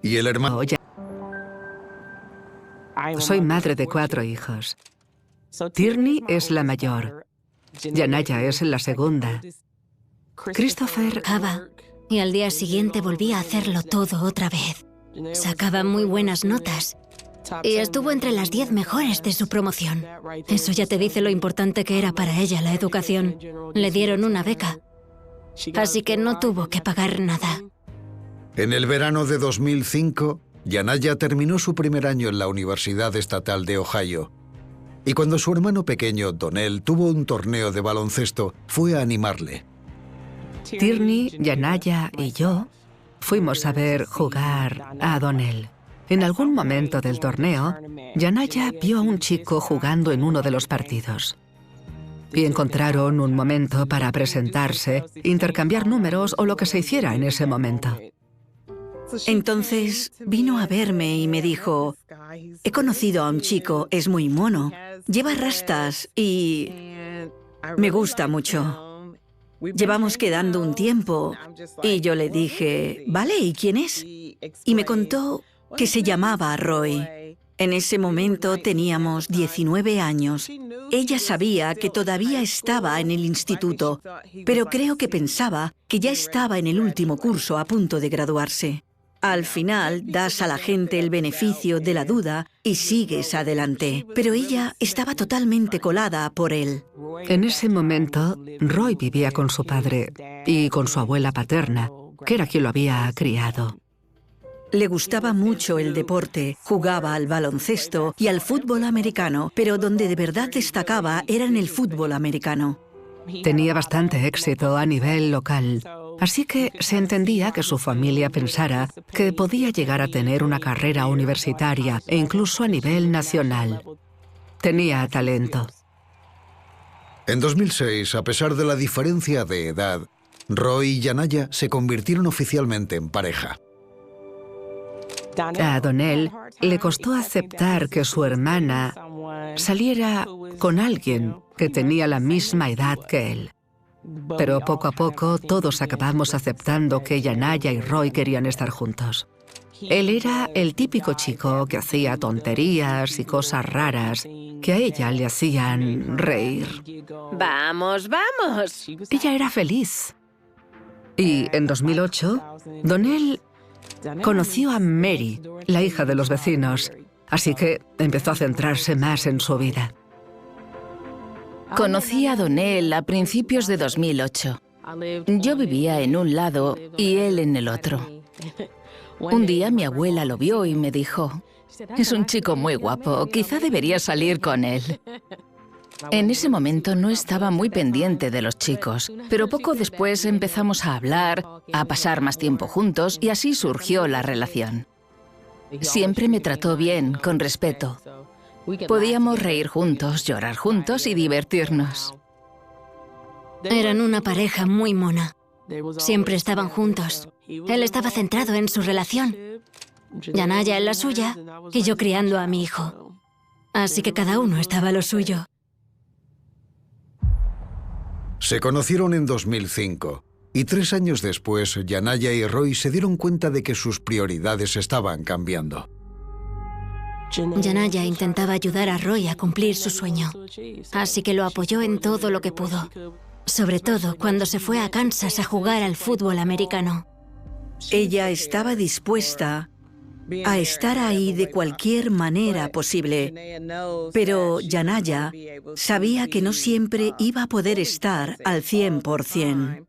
Y el hermano... Soy madre de 4 hijos. Tierney es la mayor. Yanaya es la segunda. Christopher... Y al día siguiente volví a hacerlo todo otra vez. Sacaba muy buenas notas. Y estuvo entre las 10 mejores de su promoción. Eso ya te dice lo importante que era para ella la educación. Le dieron una beca. Así que no tuvo que pagar nada. En el verano de 2005, Yanaya terminó su primer año en la Universidad Estatal de Ohio. Y cuando su hermano pequeño, Donnell, tuvo un torneo de baloncesto, fue a animarle. Tierney, Yanaya y yo fuimos a ver jugar a Donnell. En algún momento del torneo, Yanaya vio a un chico jugando en uno de los partidos. Y encontraron un momento para presentarse, intercambiar números o lo que se hiciera en ese momento. Entonces vino a verme y me dijo: he conocido a un chico, es muy mono, lleva rastas y me gusta mucho. Llevamos quedando un tiempo y yo le dije: vale, ¿y quién es? Y me contó que se llamaba Roy. En ese momento teníamos 19 años. Ella sabía que todavía estaba en el instituto, pero creo que pensaba que ya estaba en el último curso a punto de graduarse. Al final, das a la gente el beneficio de la duda y sigues adelante. Pero ella estaba totalmente colada por él. En ese momento, Roy vivía con su padre y con su abuela paterna, que era quien lo había criado. Le gustaba mucho el deporte, jugaba al baloncesto y al fútbol americano, pero donde de verdad destacaba era en el fútbol americano. Tenía bastante éxito a nivel local, así que se entendía que su familia pensara que podía llegar a tener una carrera universitaria e incluso a nivel nacional. Tenía talento. En 2006, a pesar de la diferencia de edad, Roy y Yanaya se convirtieron oficialmente en pareja. A Donnell le costó aceptar que su hermana saliera con alguien que tenía la misma edad que él. Pero poco a poco todos acabamos aceptando que Yanaya y Roy querían estar juntos. Él era el típico chico que hacía tonterías y cosas raras que a ella le hacían reír. ¡Vamos, vamos! Ella era feliz. Y en 2008, Donnell conoció a Mary, la hija de los vecinos, así que empezó a centrarse más en su vida. Conocí a Donnell a principios de 2008. Yo vivía en un lado y él en el otro. Un día mi abuela lo vio y me dijo: es un chico muy guapo, quizá deberías salir con él. En ese momento no estaba muy pendiente de los chicos, pero poco después empezamos a hablar, a pasar más tiempo juntos y así surgió la relación. Siempre me trató bien, con respeto. Podíamos reír juntos, llorar juntos y divertirnos. Eran una pareja muy mona. Siempre estaban juntos. Él estaba centrado en su relación, Yanaya en la suya y yo criando a mi hijo. Así que cada uno estaba a lo suyo. Se conocieron en 2005 y 3 años después, Yanaya y Roy se dieron cuenta de que sus prioridades estaban cambiando. Yanaya intentaba ayudar a Roy a cumplir su sueño, así que lo apoyó en todo lo que pudo. Sobre todo cuando se fue a Kansas a jugar al fútbol americano. Ella estaba dispuesta a estar ahí de cualquier manera posible, pero Yanaya sabía que no siempre iba a poder estar al 100%.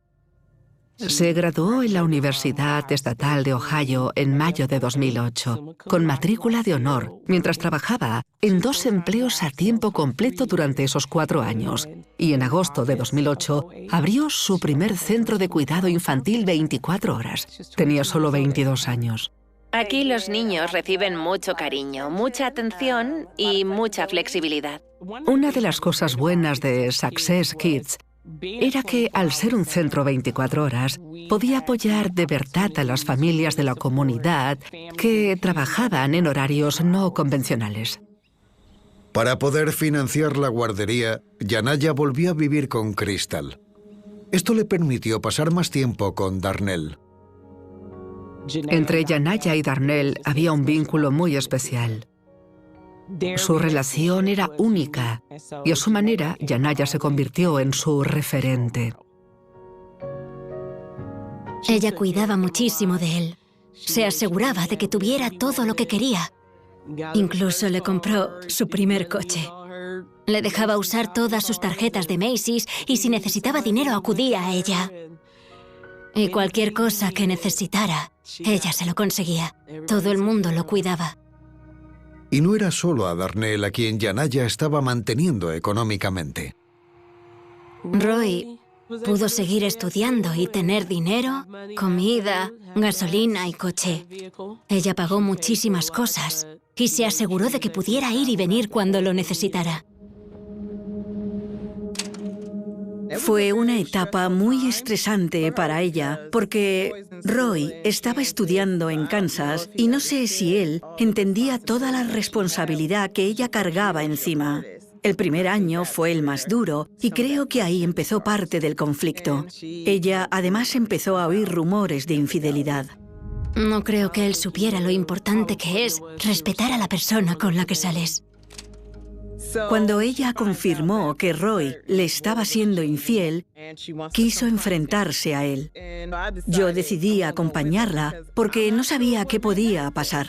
Se graduó en la Universidad Estatal de Ohio en mayo de 2008, con matrícula de honor, mientras trabajaba en 2 empleos a tiempo completo durante esos 4 años. Y en agosto de 2008 abrió su primer centro de cuidado infantil 24 horas. Tenía solo 22 años. Aquí los niños reciben mucho cariño, mucha atención y mucha flexibilidad. Una de las cosas buenas de Success Kids era que, al ser un centro 24 horas, podía apoyar de verdad a las familias de la comunidad que trabajaban en horarios no convencionales. Para poder financiar la guardería, Yanaya volvió a vivir con Crystal. Esto le permitió pasar más tiempo con Darnell. Entre Yanaya y Darnell había un vínculo muy especial. Su relación era única y a su manera Yanaya se convirtió en su referente. Ella cuidaba muchísimo de él. Se aseguraba de que tuviera todo lo que quería. Incluso le compró su primer coche. Le dejaba usar todas sus tarjetas de Macy's y si necesitaba dinero acudía a ella. Y cualquier cosa que necesitara, ella se lo conseguía. Todo el mundo lo cuidaba. Y no era solo a Darnell a quien Yanaya estaba manteniendo económicamente. Roy pudo seguir estudiando y tener dinero, comida, gasolina y coche. Ella pagó muchísimas cosas y se aseguró de que pudiera ir y venir cuando lo necesitara. Fue una etapa muy estresante para ella porque Roy estaba estudiando en Kansas y no sé si él entendía toda la responsabilidad que ella cargaba encima. El primer año fue el más duro y creo que ahí empezó parte del conflicto. Ella además empezó a oír rumores de infidelidad. No creo que él supiera lo importante que es respetar a la persona con la que sales. Cuando ella confirmó que Roy le estaba siendo infiel, quiso enfrentarse a él. Yo decidí acompañarla porque no sabía qué podía pasar.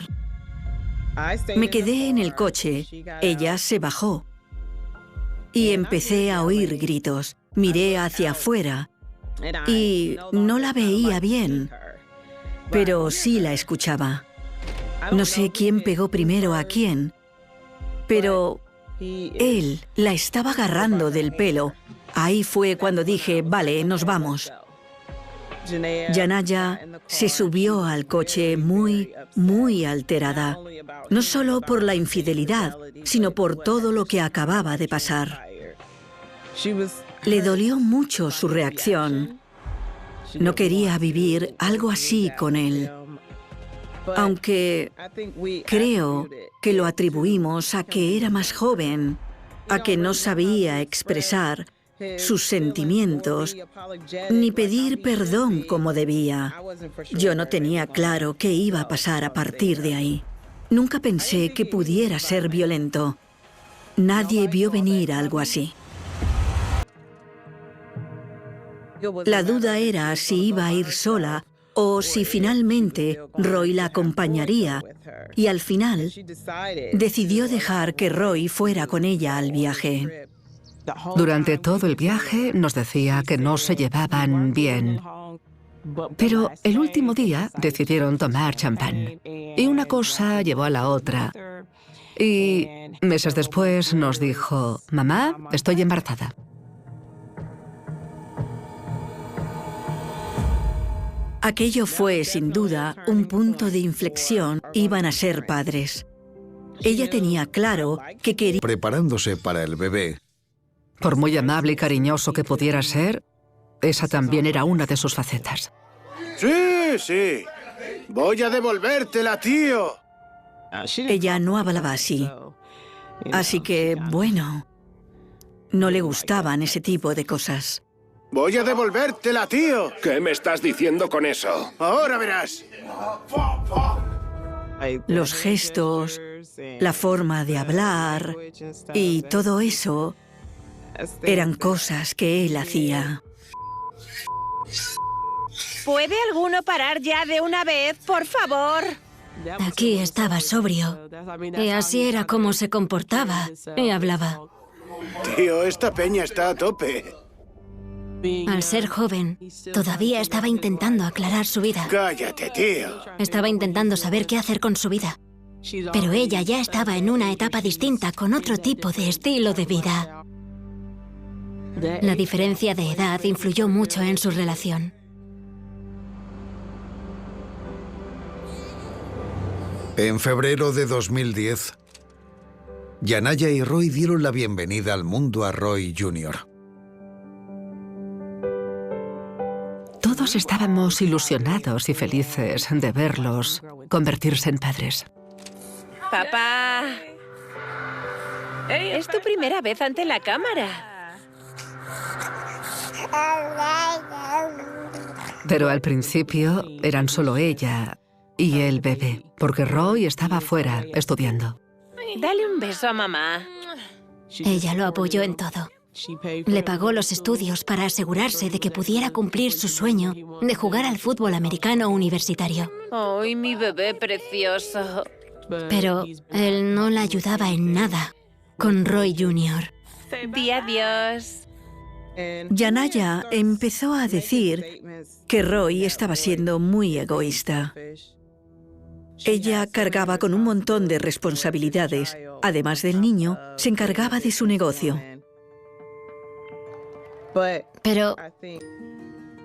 Me quedé en el coche, ella se bajó y empecé a oír gritos. Miré hacia afuera y no la veía bien, pero sí la escuchaba. No sé quién pegó primero a quién, pero él la estaba agarrando del pelo. Ahí fue cuando dije, vale, nos vamos. Yanaya se subió al coche muy alterada. No solo por la infidelidad, sino por todo lo que acababa de pasar. Le dolió mucho su reacción. No quería vivir algo así con él. Aunque creo que lo atribuimos a que era más joven, a que no sabía expresar sus sentimientos ni pedir perdón como debía. Yo no tenía claro qué iba a pasar a partir de ahí. Nunca pensé que pudiera ser violento. Nadie vio venir algo así. La duda era si iba a ir sola o si finalmente Roy la acompañaría, y al final decidió dejar que Roy fuera con ella al viaje. Durante todo el viaje nos decía que no se llevaban bien. Pero el último día decidieron tomar champán. Y una cosa llevó a la otra. Y meses después nos dijo, mamá, estoy embarazada. Aquello fue, sin duda, un punto de inflexión. Iban a ser padres. Ella tenía claro que quería... Preparándose para el bebé, Por muy amable y cariñoso que pudiera ser, esa también era una de sus facetas. Sí, sí. Voy a devolvértela, tío. Ella no hablaba así. Así que, bueno, no le gustaban ese tipo de cosas. Voy a devolvértela, tío. ¿Qué me estás diciendo con eso? Ahora verás. Los gestos, la forma de hablar y todo eso eran cosas que él hacía. ¿Puede alguno parar ya de una vez, por favor? Aquí estaba sobrio. Y así era como se comportaba y hablaba. Tío, esta peña está a tope. Al ser joven, todavía estaba intentando aclarar su vida. Cállate, tío. Estaba intentando saber qué hacer con su vida. Pero ella ya estaba en una etapa distinta, con otro tipo de estilo de vida. La diferencia de edad influyó mucho en su relación. En febrero de 2010, Yanaya y Roy dieron la bienvenida al mundo a Roy Jr. Todos estábamos ilusionados y felices de verlos convertirse en padres. Papá. Es tu primera vez ante la cámara. Pero al principio eran solo ella y el bebé, porque Roy estaba fuera estudiando. Dale un beso a mamá. Ella lo apoyó en todo. Le pagó los estudios para asegurarse de que pudiera cumplir su sueño de jugar al fútbol americano universitario. ¡Ay, mi bebé precioso! Pero él no la ayudaba en nada con Roy Jr. Di adiós. Yanaya empezó a decir que Roy estaba siendo muy egoísta. Ella cargaba con un montón de responsabilidades. Además del niño, se encargaba de su negocio. Pero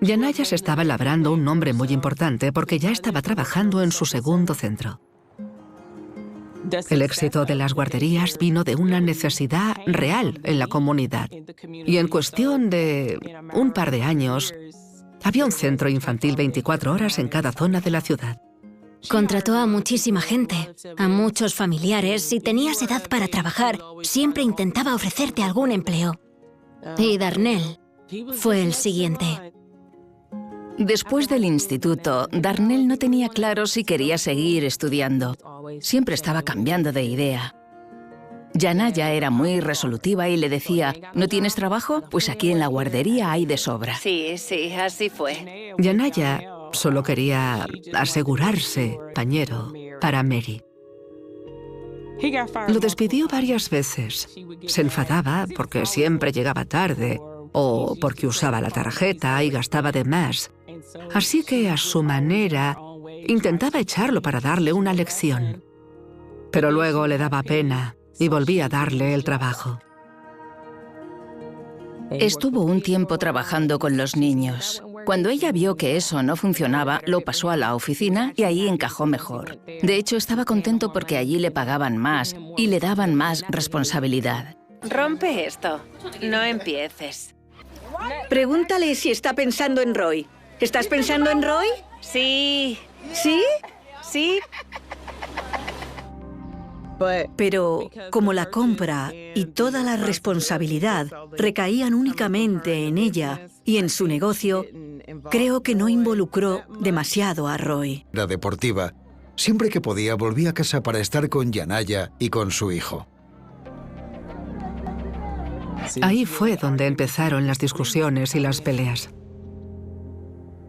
Yanaya se estaba labrando un nombre muy importante porque ya estaba trabajando en su segundo centro. El éxito de las guarderías vino de una necesidad real en la comunidad. Y en cuestión de un par de años, había un centro infantil 24 horas en cada zona de la ciudad. contrató a muchísima gente, a muchos familiares. Si tenías edad para trabajar, siempre intentaba ofrecerte algún empleo. Y Darnell fue el siguiente. Después del instituto, Darnell no tenía claro si quería seguir estudiando. Siempre estaba cambiando de idea. Yanaya era muy resolutiva y le decía, ¿no tienes trabajo? Pues aquí en la guardería hay de sobra. Sí, así fue. Yanaya solo quería asegurarse pañero para Mary. Lo despidió varias veces. Se enfadaba porque siempre llegaba tarde o porque usaba la tarjeta y gastaba de más. Así que, a su manera, intentaba echarlo para darle una lección. Pero luego le daba pena y volvía a darle el trabajo. Estuvo un tiempo trabajando con los niños. Cuando ella vio que eso no funcionaba, lo pasó a la oficina y ahí encajó mejor. De hecho, estaba contento porque allí le pagaban más y le daban más responsabilidad. Rompe esto. No empieces. Pregúntale si está pensando en Roy. ¿Estás pensando en Roy? Sí. ¿Sí? Sí. Pero como la compra y toda la responsabilidad recaían únicamente en ella y en su negocio, creo que no involucró demasiado a Roy. Era deportiva. Siempre que podía volvía a casa para estar con Yanaya y con su hijo. Ahí fue donde empezaron las discusiones y las peleas.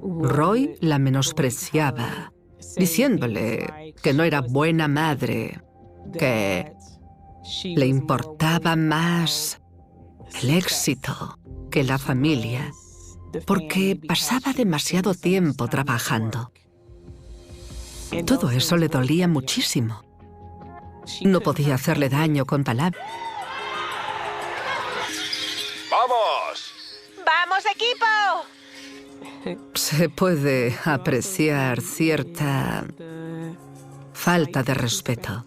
Roy la menospreciaba, diciéndole que no era buena madre, que le importaba más el éxito que la familia, porque pasaba demasiado tiempo trabajando. Todo eso le dolía muchísimo. No podía hacerle daño con palabras. ¡Vamos! ¡Vamos, equipo! Se puede apreciar cierta falta de respeto.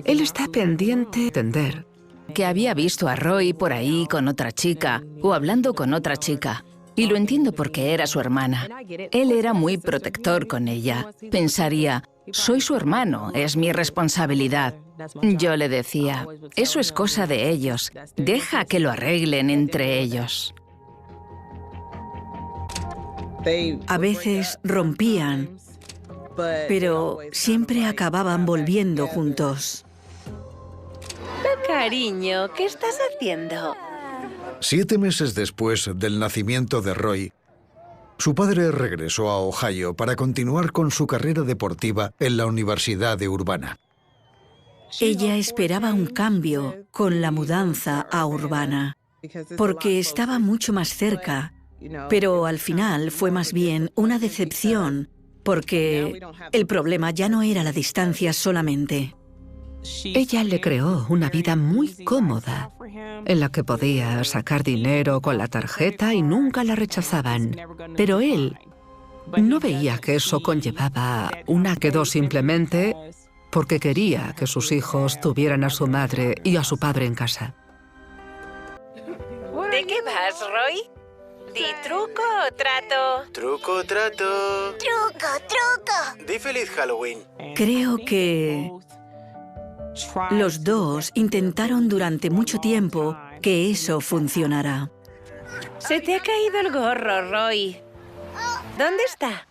Él está pendiente de entender Que había visto a Roy por ahí con otra chica o hablando con otra chica. Y lo entiendo porque era su hermana. Él era muy protector con ella. Pensaría, soy su hermano, es mi responsabilidad. Yo le decía, eso es cosa de ellos. Deja que lo arreglen entre ellos. A veces rompían, pero siempre acababan volviendo juntos. Cariño, ¿qué estás haciendo? 7 meses después del nacimiento de Roy, su padre regresó a Ohio para continuar con su carrera deportiva en la Universidad de Urbana. Ella esperaba un cambio con la mudanza a Urbana, porque estaba mucho más cerca, pero al final fue más bien una decepción, porque el problema ya no era la distancia solamente. Ella le creó una vida muy cómoda, en la que podía sacar dinero con la tarjeta y nunca la rechazaban. Pero él no veía que eso conllevaba una quedó simplemente porque quería que sus hijos tuvieran a su madre y a su padre en casa. ¿De qué vas, Roy? ¿Di truco o trato? Truco o trato. ¡Truco, truco! Di feliz Halloween. Creo que los dos intentaron durante mucho tiempo que eso funcionara. Se te ha caído el gorro, Roy. ¿Dónde está?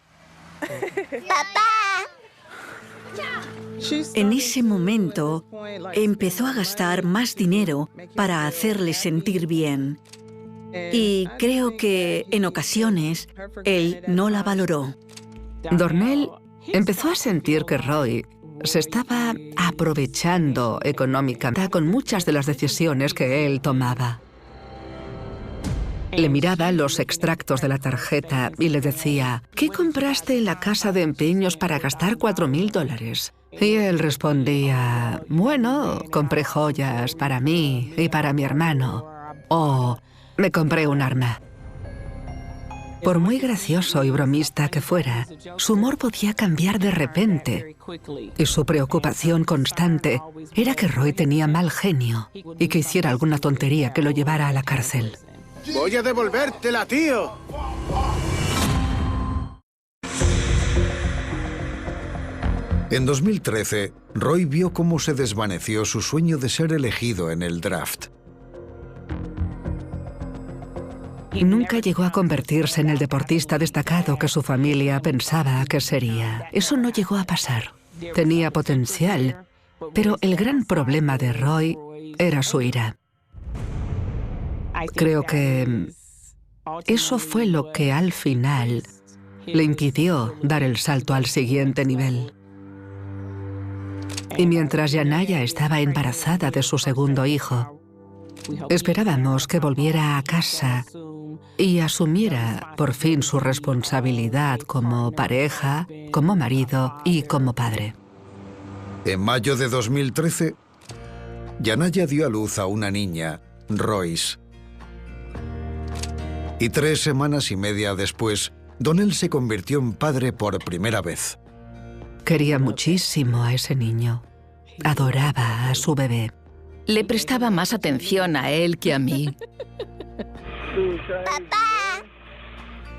¡Papá! En ese momento, empezó a gastar más dinero para hacerle sentir bien. Y creo que, en ocasiones, él no la valoró. Darnell empezó a sentir que Roy se estaba aprovechando económicamente con muchas de las decisiones que él tomaba. Le miraba los extractos de la tarjeta y le decía, ¿qué compraste en la casa de empeños para gastar $4.000? Y él respondía, bueno, compré joyas para mí y para mi hermano. O me compré un arma. Por muy gracioso y bromista que fuera, su humor podía cambiar de repente. Y su preocupación constante era que Roy tenía mal genio y que hiciera alguna tontería que lo llevara a la cárcel. Voy a devolvértela, tío. En 2013, Roy vio cómo se desvaneció su sueño de ser elegido en el draft. Nunca llegó a convertirse en el deportista destacado que su familia pensaba que sería. Eso no llegó a pasar. Tenía potencial, pero el gran problema de Roy era su ira. Creo que eso fue lo que al final le impidió dar el salto al siguiente nivel. Y mientras Yanaya estaba embarazada de su segundo hijo, esperábamos que volviera a casa y asumiera por fin su responsabilidad como pareja, como marido y como padre. En mayo de 2013, Yanaya dio a luz a una niña, Royce. Y 3 semanas y media después, Donnell se convirtió en padre por primera vez. Quería muchísimo a ese niño. Adoraba a su bebé. Le prestaba más atención a él que a mí. ¡Papá!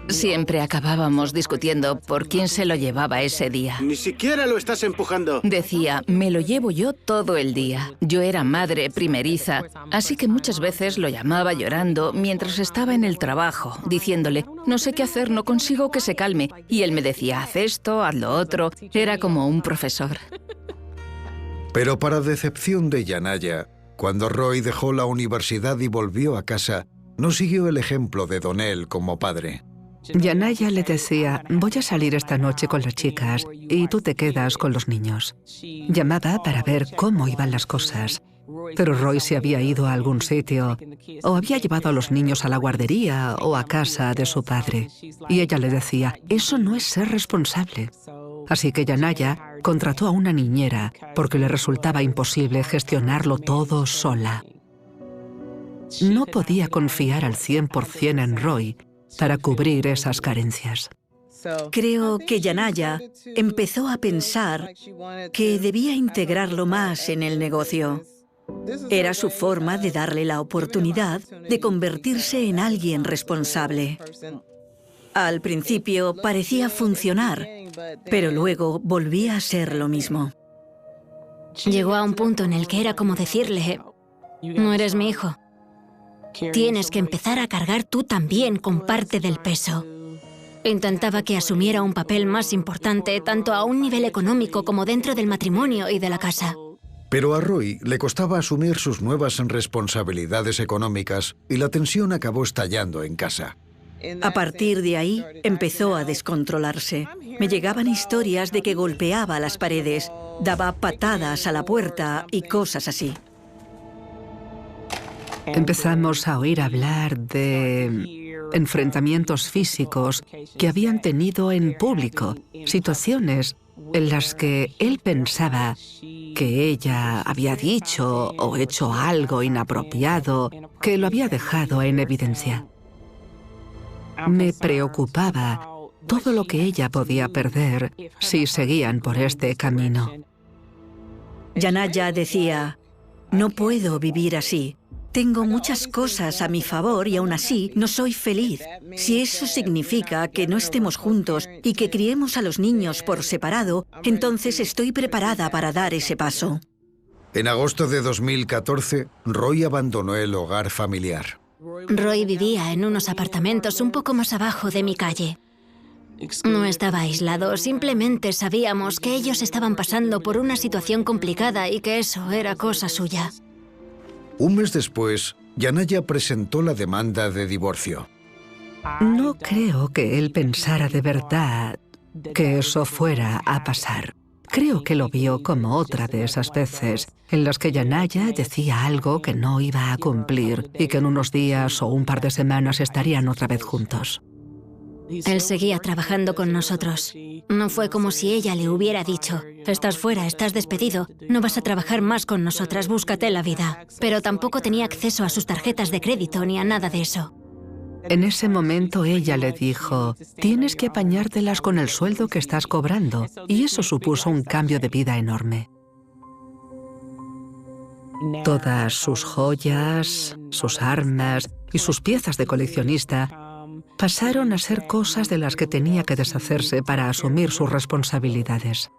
Siempre acabábamos discutiendo por quién se lo llevaba ese día. Ni siquiera lo estás empujando. Decía, me lo llevo yo todo el día. Yo era madre primeriza, así que muchas veces lo llamaba llorando mientras estaba en el trabajo, diciéndole, no sé qué hacer, no consigo que se calme. Y él me decía, haz esto, haz lo otro. Era como un profesor. Pero para decepción de Yanaya, cuando Roy dejó la universidad y volvió a casa, no siguió el ejemplo de Donnell como padre. Yanaya le decía, voy a salir esta noche con las chicas y tú te quedas con los niños. Llamaba para ver cómo iban las cosas. Pero Roy se había ido a algún sitio o había llevado a los niños a la guardería o a casa de su padre. Y ella le decía, eso no es ser responsable. Así que Yanaya contrató a una niñera porque le resultaba imposible gestionarlo todo sola. No podía confiar al 100% en Roy para cubrir esas carencias. Creo que Yanaya empezó a pensar que debía integrarlo más en el negocio. Era su forma de darle la oportunidad de convertirse en alguien responsable. Al principio parecía funcionar, pero luego volvía a ser lo mismo. Llegó a un punto en el que era como decirle, no eres mi hijo. Tienes que empezar a cargar tú también con parte del peso. Intentaba que asumiera un papel más importante tanto a un nivel económico como dentro del matrimonio y de la casa. Pero a Roy le costaba asumir sus nuevas responsabilidades económicas y la tensión acabó estallando en casa. A partir de ahí, empezó a descontrolarse. Me llegaban historias de que golpeaba las paredes, daba patadas a la puerta y cosas así. Empezamos a oír hablar de enfrentamientos físicos que habían tenido en público, situaciones en las que él pensaba que ella había dicho o hecho algo inapropiado que lo había dejado en evidencia. Me preocupaba todo lo que ella podía perder si seguían por este camino. Yanaya decía, no puedo vivir así. Tengo muchas cosas a mi favor y aún así no soy feliz. Si eso significa que no estemos juntos y que criemos a los niños por separado, entonces estoy preparada para dar ese paso. En agosto de 2014, Roy abandonó el hogar familiar. Roy vivía en unos apartamentos un poco más abajo de mi calle. No estaba aislado, simplemente sabíamos que ellos estaban pasando por una situación complicada y que eso era cosa suya. Un mes después, Yanaya presentó la demanda de divorcio. No creo que él pensara de verdad que eso fuera a pasar. Creo que lo vio como otra de esas veces en las que Yanaya decía algo que no iba a cumplir y que en unos días o un par de semanas estarían otra vez juntos. Él seguía trabajando con nosotros. No fue como si ella le hubiera dicho: estás fuera, estás despedido, no vas a trabajar más con nosotras, búscate la vida. Pero tampoco tenía acceso a sus tarjetas de crédito ni a nada de eso. En ese momento ella le dijo: tienes que apañártelas con el sueldo que estás cobrando, y eso supuso un cambio de vida enorme. Todas sus joyas, sus armas y sus piezas de coleccionista pasaron a ser cosas de las que tenía que deshacerse para asumir sus responsabilidades.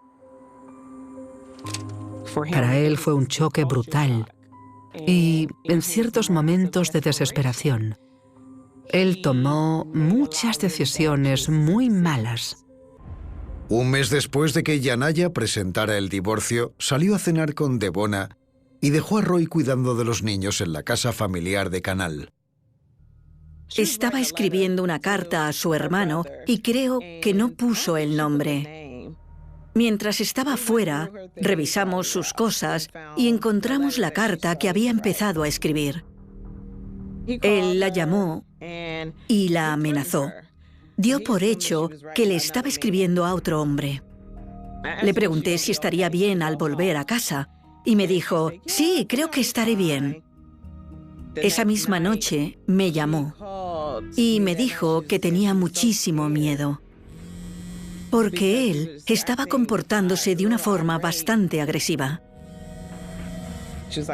Para él fue un choque brutal y, en ciertos momentos de desesperación, él tomó muchas decisiones muy malas. Un mes después de que Yanaya presentara el divorcio, salió a cenar con Devona y dejó a Roy cuidando de los niños en la casa familiar de Canal. Estaba escribiendo una carta a su hermano y creo que no puso el nombre. Mientras estaba fuera, revisamos sus cosas y encontramos la carta que había empezado a escribir. Él la llamó y la amenazó. Dio por hecho que le estaba escribiendo a otro hombre. Le pregunté si estaría bien al volver a casa y me dijo: sí, creo que estaré bien. Esa misma noche me llamó y me dijo que tenía muchísimo miedo, porque él estaba comportándose de una forma bastante agresiva.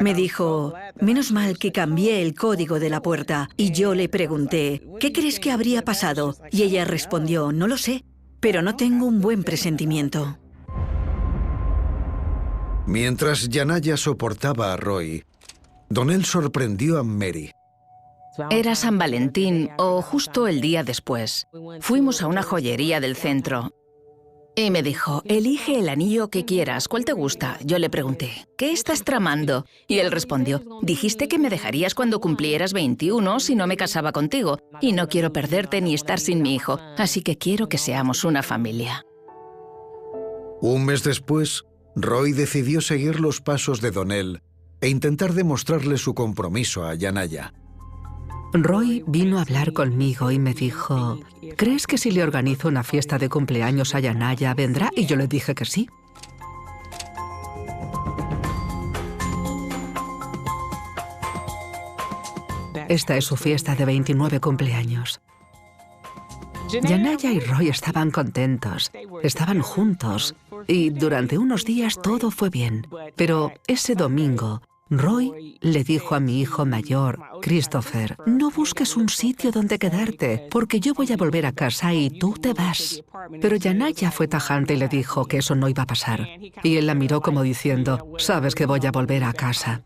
Me dijo: menos mal que cambié el código de la puerta. Y yo le pregunté: ¿qué crees que habría pasado? Y ella respondió: no lo sé, pero no tengo un buen presentimiento. Mientras Yanaya soportaba a Roy, Donnell sorprendió a Mary. Era San Valentín o justo el día después. Fuimos a una joyería del centro. Y me dijo: elige el anillo que quieras, ¿cuál te gusta? Yo le pregunté: ¿qué estás tramando? Y él respondió: dijiste que me dejarías cuando cumplieras 21 si no me casaba contigo, y no quiero perderte ni estar sin mi hijo, así que quiero que seamos una familia. Un mes después, Roy decidió seguir los pasos de Donnell e intentar demostrarle su compromiso a Yanaya. Roy vino a hablar conmigo y me dijo: ¿crees que si le organizo una fiesta de cumpleaños a Yanaya vendrá? Y yo le dije que sí. Esta es su fiesta de 29 cumpleaños. Yanaya y Roy estaban contentos, estaban juntos y durante unos días todo fue bien. Pero ese domingo, Roy le dijo a mi hijo mayor, Christopher: no busques un sitio donde quedarte, porque yo voy a volver a casa y tú te vas. Pero Yanaya fue tajante y le dijo que eso no iba a pasar. Y él la miró como diciendo: sabes que voy a volver a casa.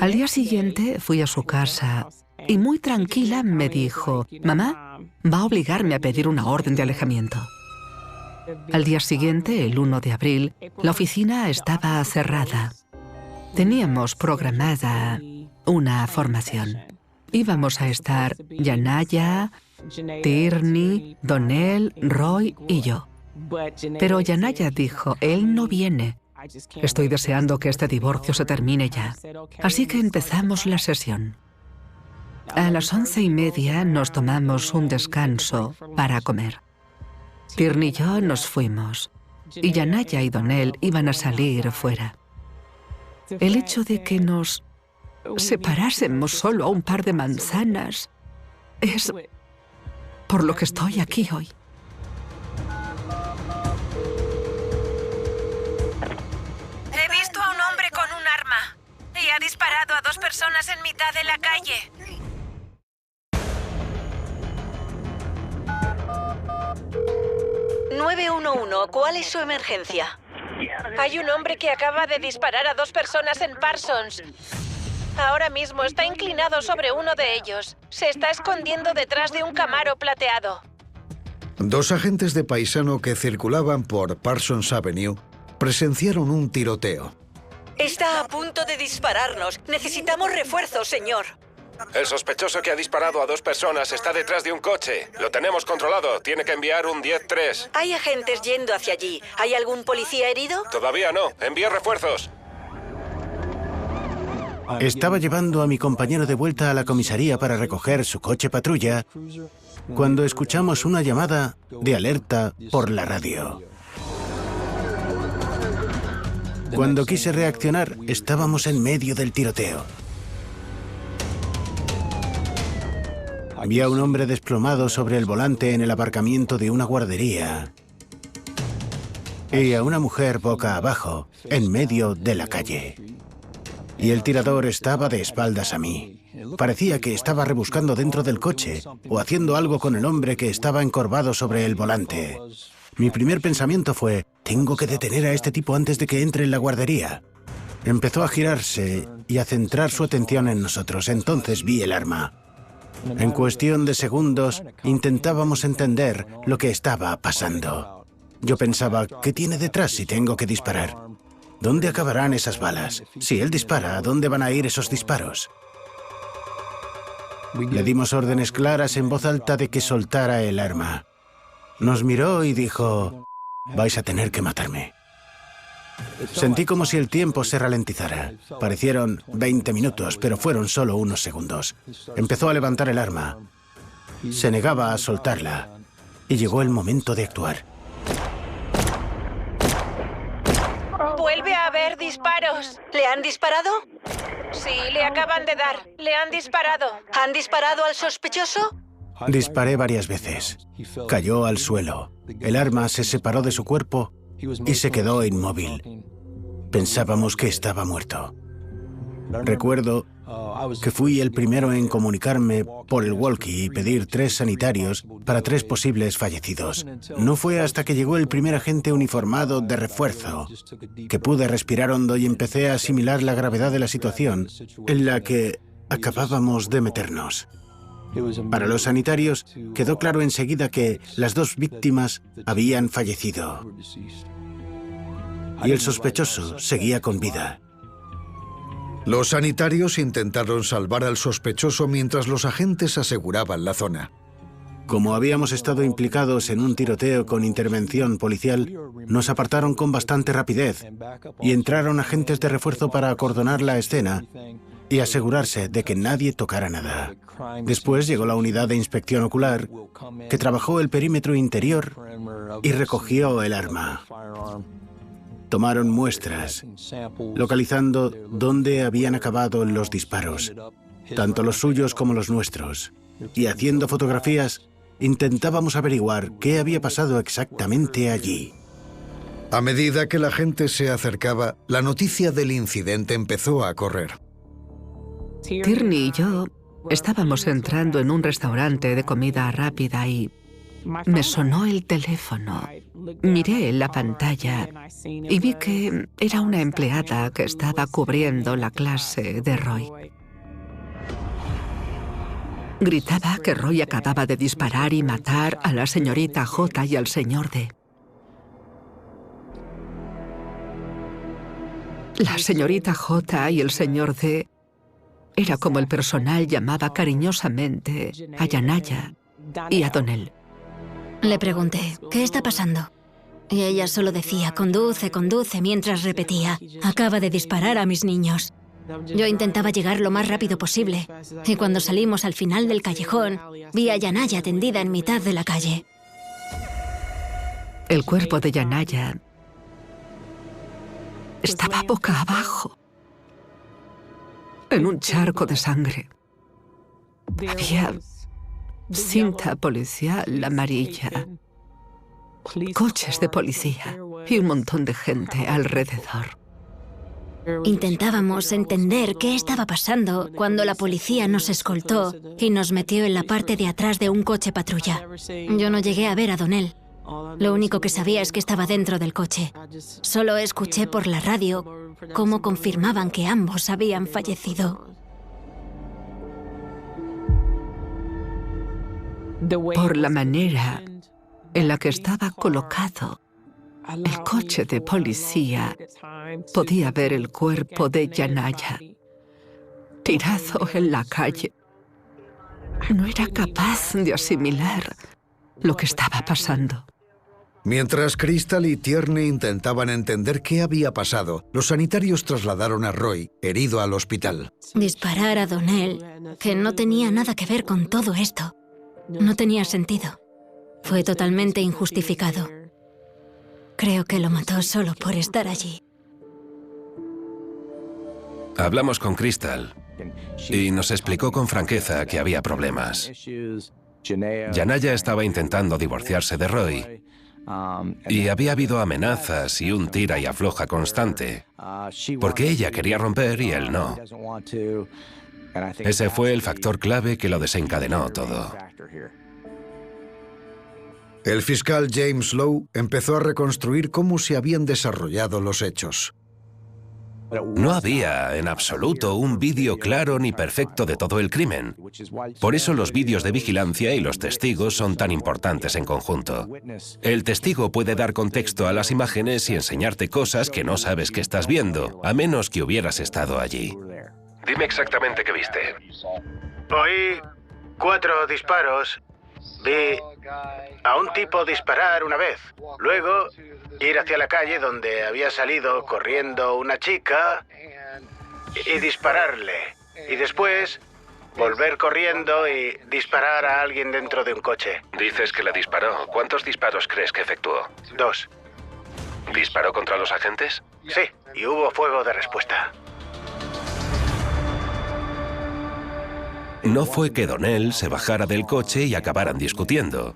Al día siguiente fui a su casa y muy tranquila me dijo: mamá, va a obligarme a pedir una orden de alejamiento. Al día siguiente, el 1 de abril, la oficina estaba cerrada. Teníamos programada una formación. Íbamos a estar Yanaya, Tierney, Donnell, Roy y yo. Pero Yanaya dijo: él no viene. Estoy deseando que este divorcio se termine ya. Así que empezamos la sesión. A las 11:30 nos tomamos un descanso para comer. Tierney y yo nos fuimos, y Yanaya y Donnell iban a salir fuera. El hecho de que nos separásemos solo a un par de manzanas es por lo que estoy aquí hoy. He visto a un hombre con un arma y ha disparado a 2 personas en mitad de la calle. «911, ¿cuál es su emergencia?» Hay un hombre que acaba de disparar a 2 personas en Parsons. Ahora mismo está inclinado sobre uno de ellos. Se está escondiendo detrás de un Camaro plateado. Dos agentes de paisano que circulaban por Parsons Avenue presenciaron un tiroteo. Está a punto de dispararnos. Necesitamos refuerzos, señor. El sospechoso que ha disparado a 2 personas está detrás de un coche. Lo tenemos controlado. Tiene que enviar un 10-3. Hay agentes yendo hacia allí. ¿Hay algún policía herido? Todavía no. Envía refuerzos. Estaba llevando a mi compañero de vuelta a la comisaría para recoger su coche patrulla cuando escuchamos una llamada de alerta por la radio. Cuando quise reaccionar, estábamos en medio del tiroteo. Vi a un hombre desplomado sobre el volante en el aparcamiento de una guardería y a una mujer boca abajo en medio de la calle. Y el tirador estaba de espaldas a mí. Parecía que estaba rebuscando dentro del coche o haciendo algo con el hombre que estaba encorvado sobre el volante. Mi primer pensamiento fue, tengo que detener a este tipo antes de que entre en la guardería. Empezó a girarse y a centrar su atención en nosotros. Entonces vi el arma. En cuestión de segundos, intentábamos entender lo que estaba pasando. Yo pensaba, ¿qué tiene detrás si tengo que disparar? ¿Dónde acabarán esas balas? Si él dispara, ¿a dónde van a ir esos disparos? Le dimos órdenes claras en voz alta de que soltara el arma. Nos miró y dijo, vais a tener que matarme. Sentí como si el tiempo se ralentizara. Parecieron 20 minutos, pero fueron solo unos segundos. Empezó a levantar el arma. Se negaba a soltarla. Y llegó el momento de actuar. Vuelve a haber disparos. ¿Le han disparado? Sí, le acaban de dar. Le han disparado. ¿Han disparado al sospechoso? Disparé varias veces. Cayó al suelo. El arma se separó de su cuerpo y se quedó inmóvil. Pensábamos que estaba muerto. Recuerdo que fui el primero en comunicarme por el walkie y pedir 3 sanitarios para 3 posibles fallecidos. No fue hasta que llegó el primer agente uniformado de refuerzo que pude respirar hondo y empecé a asimilar la gravedad de la situación en la que acabábamos de meternos. Para los sanitarios quedó claro enseguida que las 2 víctimas habían fallecido y el sospechoso seguía con vida. Los sanitarios intentaron salvar al sospechoso mientras los agentes aseguraban la zona. Como habíamos estado implicados en un tiroteo con intervención policial, nos apartaron con bastante rapidez y entraron agentes de refuerzo para acordonar la escena y asegurarse de que nadie tocara nada. Después llegó la unidad de inspección ocular, que trabajó el perímetro interior y recogió el arma. Tomaron muestras, localizando dónde habían acabado los disparos, tanto los suyos como los nuestros. Y haciendo fotografías, intentábamos averiguar qué había pasado exactamente allí. A medida que la gente se acercaba, la noticia del incidente empezó a correr. Tierney y yo estábamos entrando en un restaurante de comida rápida y me sonó el teléfono. Miré la pantalla y vi que era una empleada que estaba cubriendo la clase de Roy. Gritaba que Roy acababa de disparar y matar a la señorita J y al señor D. La señorita J y el señor D era como el personal llamaba cariñosamente a Yanaya y a Donnell. Le pregunté, ¿qué está pasando? Y ella solo decía, conduce, conduce, mientras repetía, acaba de disparar a mis niños. Yo intentaba llegar lo más rápido posible, y cuando salimos al final del callejón, vi a Yanaya tendida en mitad de la calle. El cuerpo de Yanaya estaba boca abajo, en un charco de sangre. Había cinta policial amarilla, coches de policía y un montón de gente alrededor. Intentábamos entender qué estaba pasando cuando la policía nos escoltó y nos metió en la parte de atrás de un coche patrulla. Yo no llegué a ver a Donnell. Lo único que sabía es que estaba dentro del coche. Solo escuché por la radio cómo confirmaban que ambos habían fallecido. Por la manera en la que estaba colocado el coche de policía, podía ver el cuerpo de Yanaya tirado en la calle. No era capaz de asimilar lo que estaba pasando. Mientras Crystal y Tierney intentaban entender qué había pasado, los sanitarios trasladaron a Roy, herido, al hospital. Disparar a Donnell, que no tenía nada que ver con todo esto, no tenía sentido. Fue totalmente injustificado. Creo que lo mató solo por estar allí. Hablamos con Crystal y nos explicó con franqueza que había problemas. Yanaya estaba intentando divorciarse de Roy y había habido amenazas y un tira y afloja constante, porque ella quería romper y él no. Ese fue el factor clave que lo desencadenó todo. El fiscal James Lowe empezó a reconstruir cómo se habían desarrollado los hechos. No había, en absoluto, un vídeo claro ni perfecto de todo el crimen. Por eso los vídeos de vigilancia y los testigos son tan importantes en conjunto. El testigo puede dar contexto a las imágenes y enseñarte cosas que no sabes que estás viendo, a menos que hubieras estado allí. Dime exactamente qué viste. Oí 4 disparos. Vi a un tipo disparar una vez. Luego, ir hacia la calle donde había salido corriendo una chica y dispararle. Y después, volver corriendo y disparar a alguien dentro de un coche. Dices que la disparó. ¿Cuántos disparos crees que efectuó? 2. ¿Disparó contra los agentes? Sí, y hubo fuego de respuesta. No fue que Donnell se bajara del coche y acabaran discutiendo,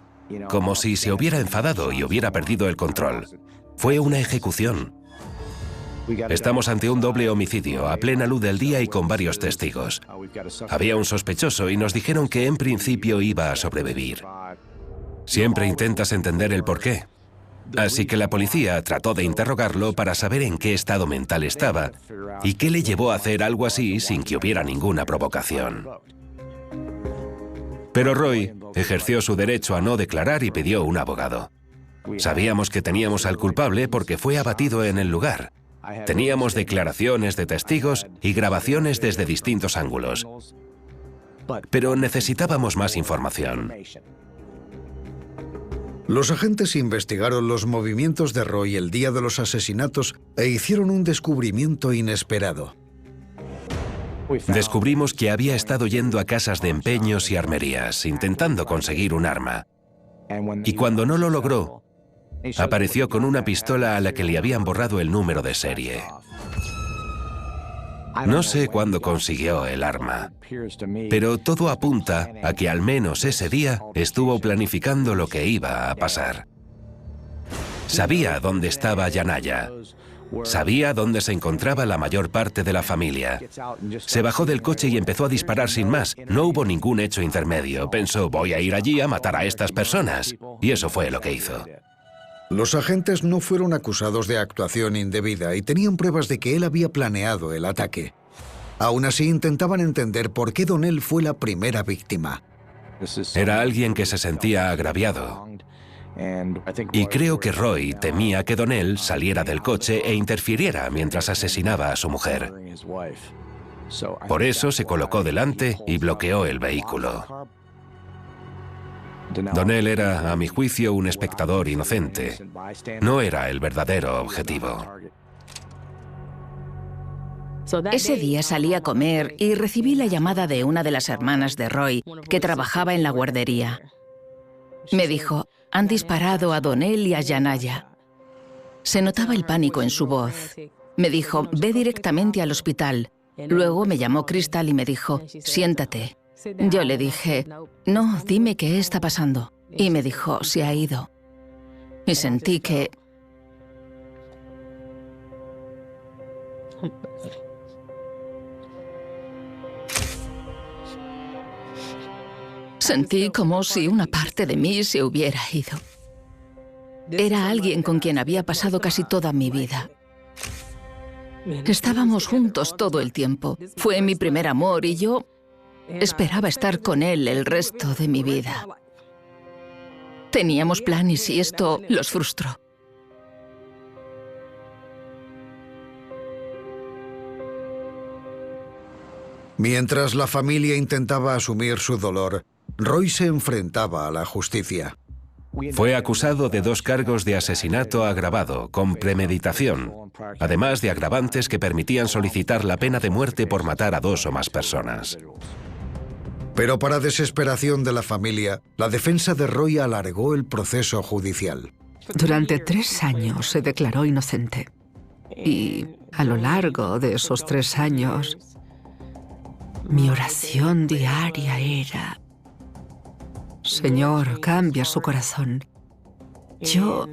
como si se hubiera enfadado y hubiera perdido el control. Fue una ejecución. Estamos ante un doble homicidio, a plena luz del día y con varios testigos. Había un sospechoso y nos dijeron que en principio iba a sobrevivir. Siempre intentas entender el porqué. Así que la policía trató de interrogarlo para saber en qué estado mental estaba y qué le llevó a hacer algo así sin que hubiera ninguna provocación. Pero Roy ejerció su derecho a no declarar y pidió un abogado. Sabíamos que teníamos al culpable porque fue abatido en el lugar. Teníamos declaraciones de testigos y grabaciones desde distintos ángulos. Pero necesitábamos más información. Los agentes investigaron los movimientos de Roy el día de los asesinatos e hicieron un descubrimiento inesperado. Descubrimos que había estado yendo a casas de empeños y armerías, intentando conseguir un arma. Y cuando no lo logró, apareció con una pistola a la que le habían borrado el número de serie. No sé cuándo consiguió el arma, pero todo apunta a que al menos ese día estuvo planificando lo que iba a pasar. Sabía dónde estaba Yanaya. Sabía dónde se encontraba la mayor parte de la familia. Se bajó del coche y empezó a disparar sin más. No hubo ningún hecho intermedio. Pensó, voy a ir allí a matar a estas personas. Y eso fue lo que hizo. Los agentes no fueron acusados de actuación indebida y tenían pruebas de que él había planeado el ataque. Aún así, intentaban entender por qué Donnell fue la primera víctima. Era alguien que se sentía agraviado. Y creo que Roy temía que Donnell saliera del coche e interfiriera mientras asesinaba a su mujer. Por eso se colocó delante y bloqueó el vehículo. Donnell era, a mi juicio, un espectador inocente. No era el verdadero objetivo. Ese día salí a comer y recibí la llamada de una de las hermanas de Roy, que trabajaba en la guardería. Me dijo, han disparado a Donnell y a Yanaya. Se notaba el pánico en su voz. Me dijo, ve directamente al hospital. Luego me llamó Crystal y me dijo, siéntate. Yo le dije, no, dime qué está pasando. Y me dijo, se ha ido. Y sentí que... Sentí como si una parte de mí se hubiera ido. Era alguien con quien había pasado casi toda mi vida. Estábamos juntos todo el tiempo. Fue mi primer amor y yo esperaba estar con él el resto de mi vida. Teníamos planes y esto los frustró. Mientras la familia intentaba asumir su dolor, Roy se enfrentaba a la justicia. Fue acusado de 2 cargos de asesinato agravado, con premeditación, además de agravantes que permitían solicitar la pena de muerte por matar a 2 o más personas. Pero para desesperación de la familia, la defensa de Roy alargó el proceso judicial. Durante 3 años se declaró inocente. Y a lo largo de esos 3 años, mi oración diaria era: Señor, cambia su corazón. Yo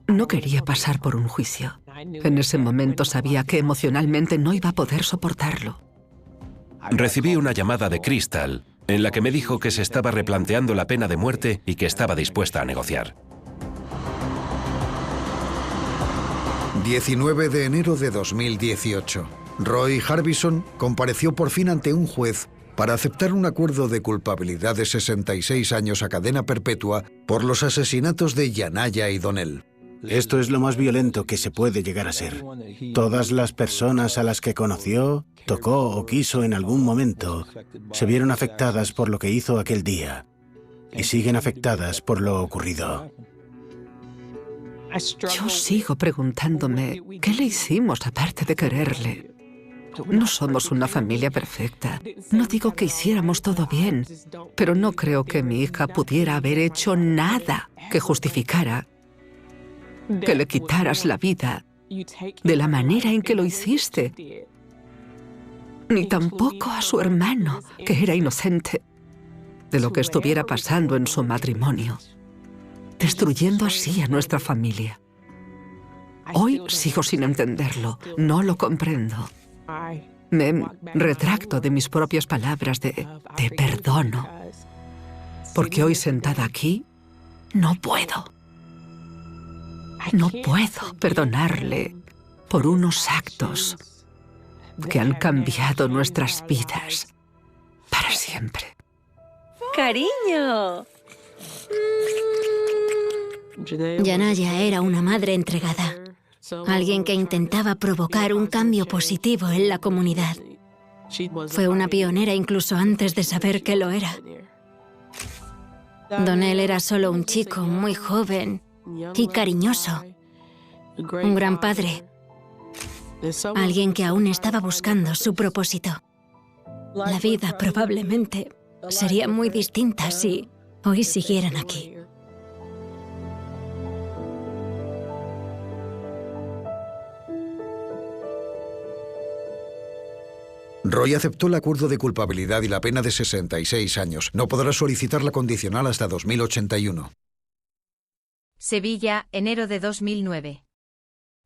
no quería pasar por un juicio. En ese momento sabía que emocionalmente no iba a poder soportarlo. Recibí una llamada de Crystal en la que me dijo que se estaba replanteando la pena de muerte y que estaba dispuesta a negociar. 19 de enero de 2018. Roy Harbison compareció por fin ante un juez para aceptar un acuerdo de culpabilidad de 66 años a cadena perpetua por los asesinatos de Yanaya y Donnell. Esto es lo más violento que se puede llegar a ser. Todas las personas a las que conoció, tocó o quiso en algún momento, se vieron afectadas por lo que hizo aquel día y siguen afectadas por lo ocurrido. Yo sigo preguntándome, ¿qué le hicimos aparte de quererle? No somos una familia perfecta. No digo que hiciéramos todo bien, pero no creo que mi hija pudiera haber hecho nada que justificara que le quitaras la vida de la manera en que lo hiciste. Ni tampoco a su hermano, que era inocente de lo que estuviera pasando en su matrimonio, destruyendo así a nuestra familia. Hoy sigo sin entenderlo, no lo comprendo. Me retracto de mis propias palabras de perdono, porque hoy sentada aquí, no puedo. No puedo perdonarle por unos actos que han cambiado nuestras vidas para siempre. ¡Cariño! Yanaya era una madre entregada. Alguien que intentaba provocar un cambio positivo en la comunidad. Fue una pionera incluso antes de saber que lo era. Donnell era solo un chico muy joven y cariñoso. Un gran padre. Alguien que aún estaba buscando su propósito. La vida probablemente sería muy distinta si hoy siguieran aquí. Roy aceptó el acuerdo de culpabilidad y la pena de 66 años. No podrá solicitar la condicional hasta 2081. Sevilla, enero de 2009.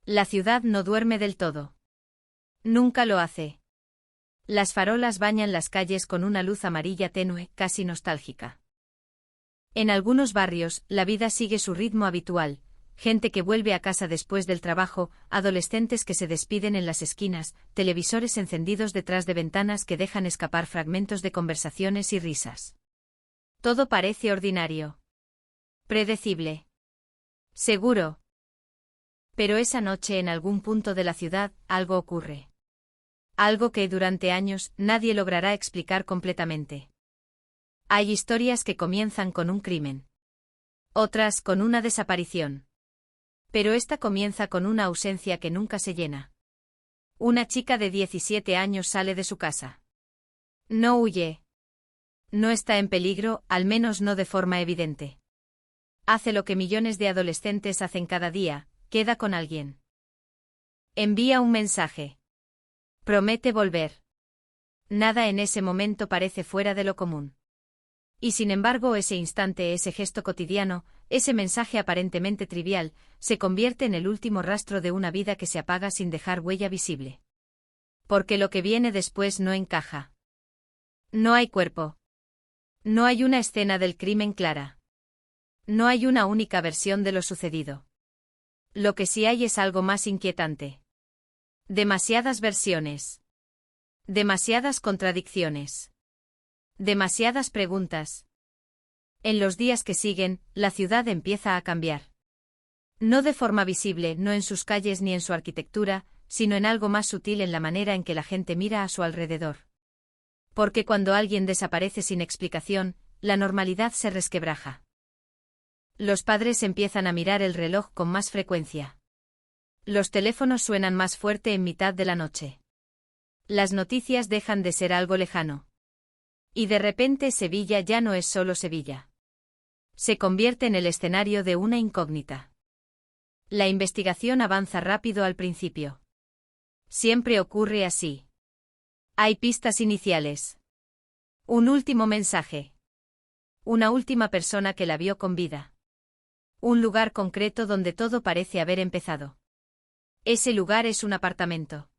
La ciudad no duerme del todo. Nunca lo hace. Las farolas bañan las calles con una luz amarilla tenue, casi nostálgica. En algunos barrios, la vida sigue su ritmo habitual. Gente que vuelve a casa después del trabajo, adolescentes que se despiden en las esquinas, televisores encendidos detrás de ventanas que dejan escapar fragmentos de conversaciones y risas. Todo parece ordinario. Predecible. Seguro. Pero esa noche en algún punto de la ciudad, algo ocurre. Algo que durante años nadie logrará explicar completamente. Hay historias que comienzan con un crimen. Otras con una desaparición. Pero esta comienza con una ausencia que nunca se llena. Una chica de 17 años sale de su casa. No huye. No está en peligro, al menos no de forma evidente. Hace lo que millones de adolescentes hacen cada día, queda con alguien. Envía un mensaje. Promete volver. Nada en ese momento parece fuera de lo común. Y sin embargo ese instante, ese gesto cotidiano, ese mensaje aparentemente trivial, se convierte en el último rastro de una vida que se apaga sin dejar huella visible. Porque lo que viene después no encaja. No hay cuerpo. No hay una escena del crimen clara. No hay una única versión de lo sucedido. Lo que sí hay es algo más inquietante. Demasiadas versiones. Demasiadas contradicciones. Demasiadas preguntas. En los días que siguen, la ciudad empieza a cambiar. No de forma visible, no en sus calles ni en su arquitectura, sino en algo más sutil en la manera en que la gente mira a su alrededor. Porque cuando alguien desaparece sin explicación, la normalidad se resquebraja. Los padres empiezan a mirar el reloj con más frecuencia. Los teléfonos suenan más fuerte en mitad de la noche. Las noticias dejan de ser algo lejano. Y de repente Sevilla ya no es solo Sevilla. Se convierte en el escenario de una incógnita. La investigación avanza rápido al principio. Siempre ocurre así. Hay pistas iniciales. Un último mensaje. Una última persona que la vio con vida. Un lugar concreto donde todo parece haber empezado. Ese lugar es un apartamento.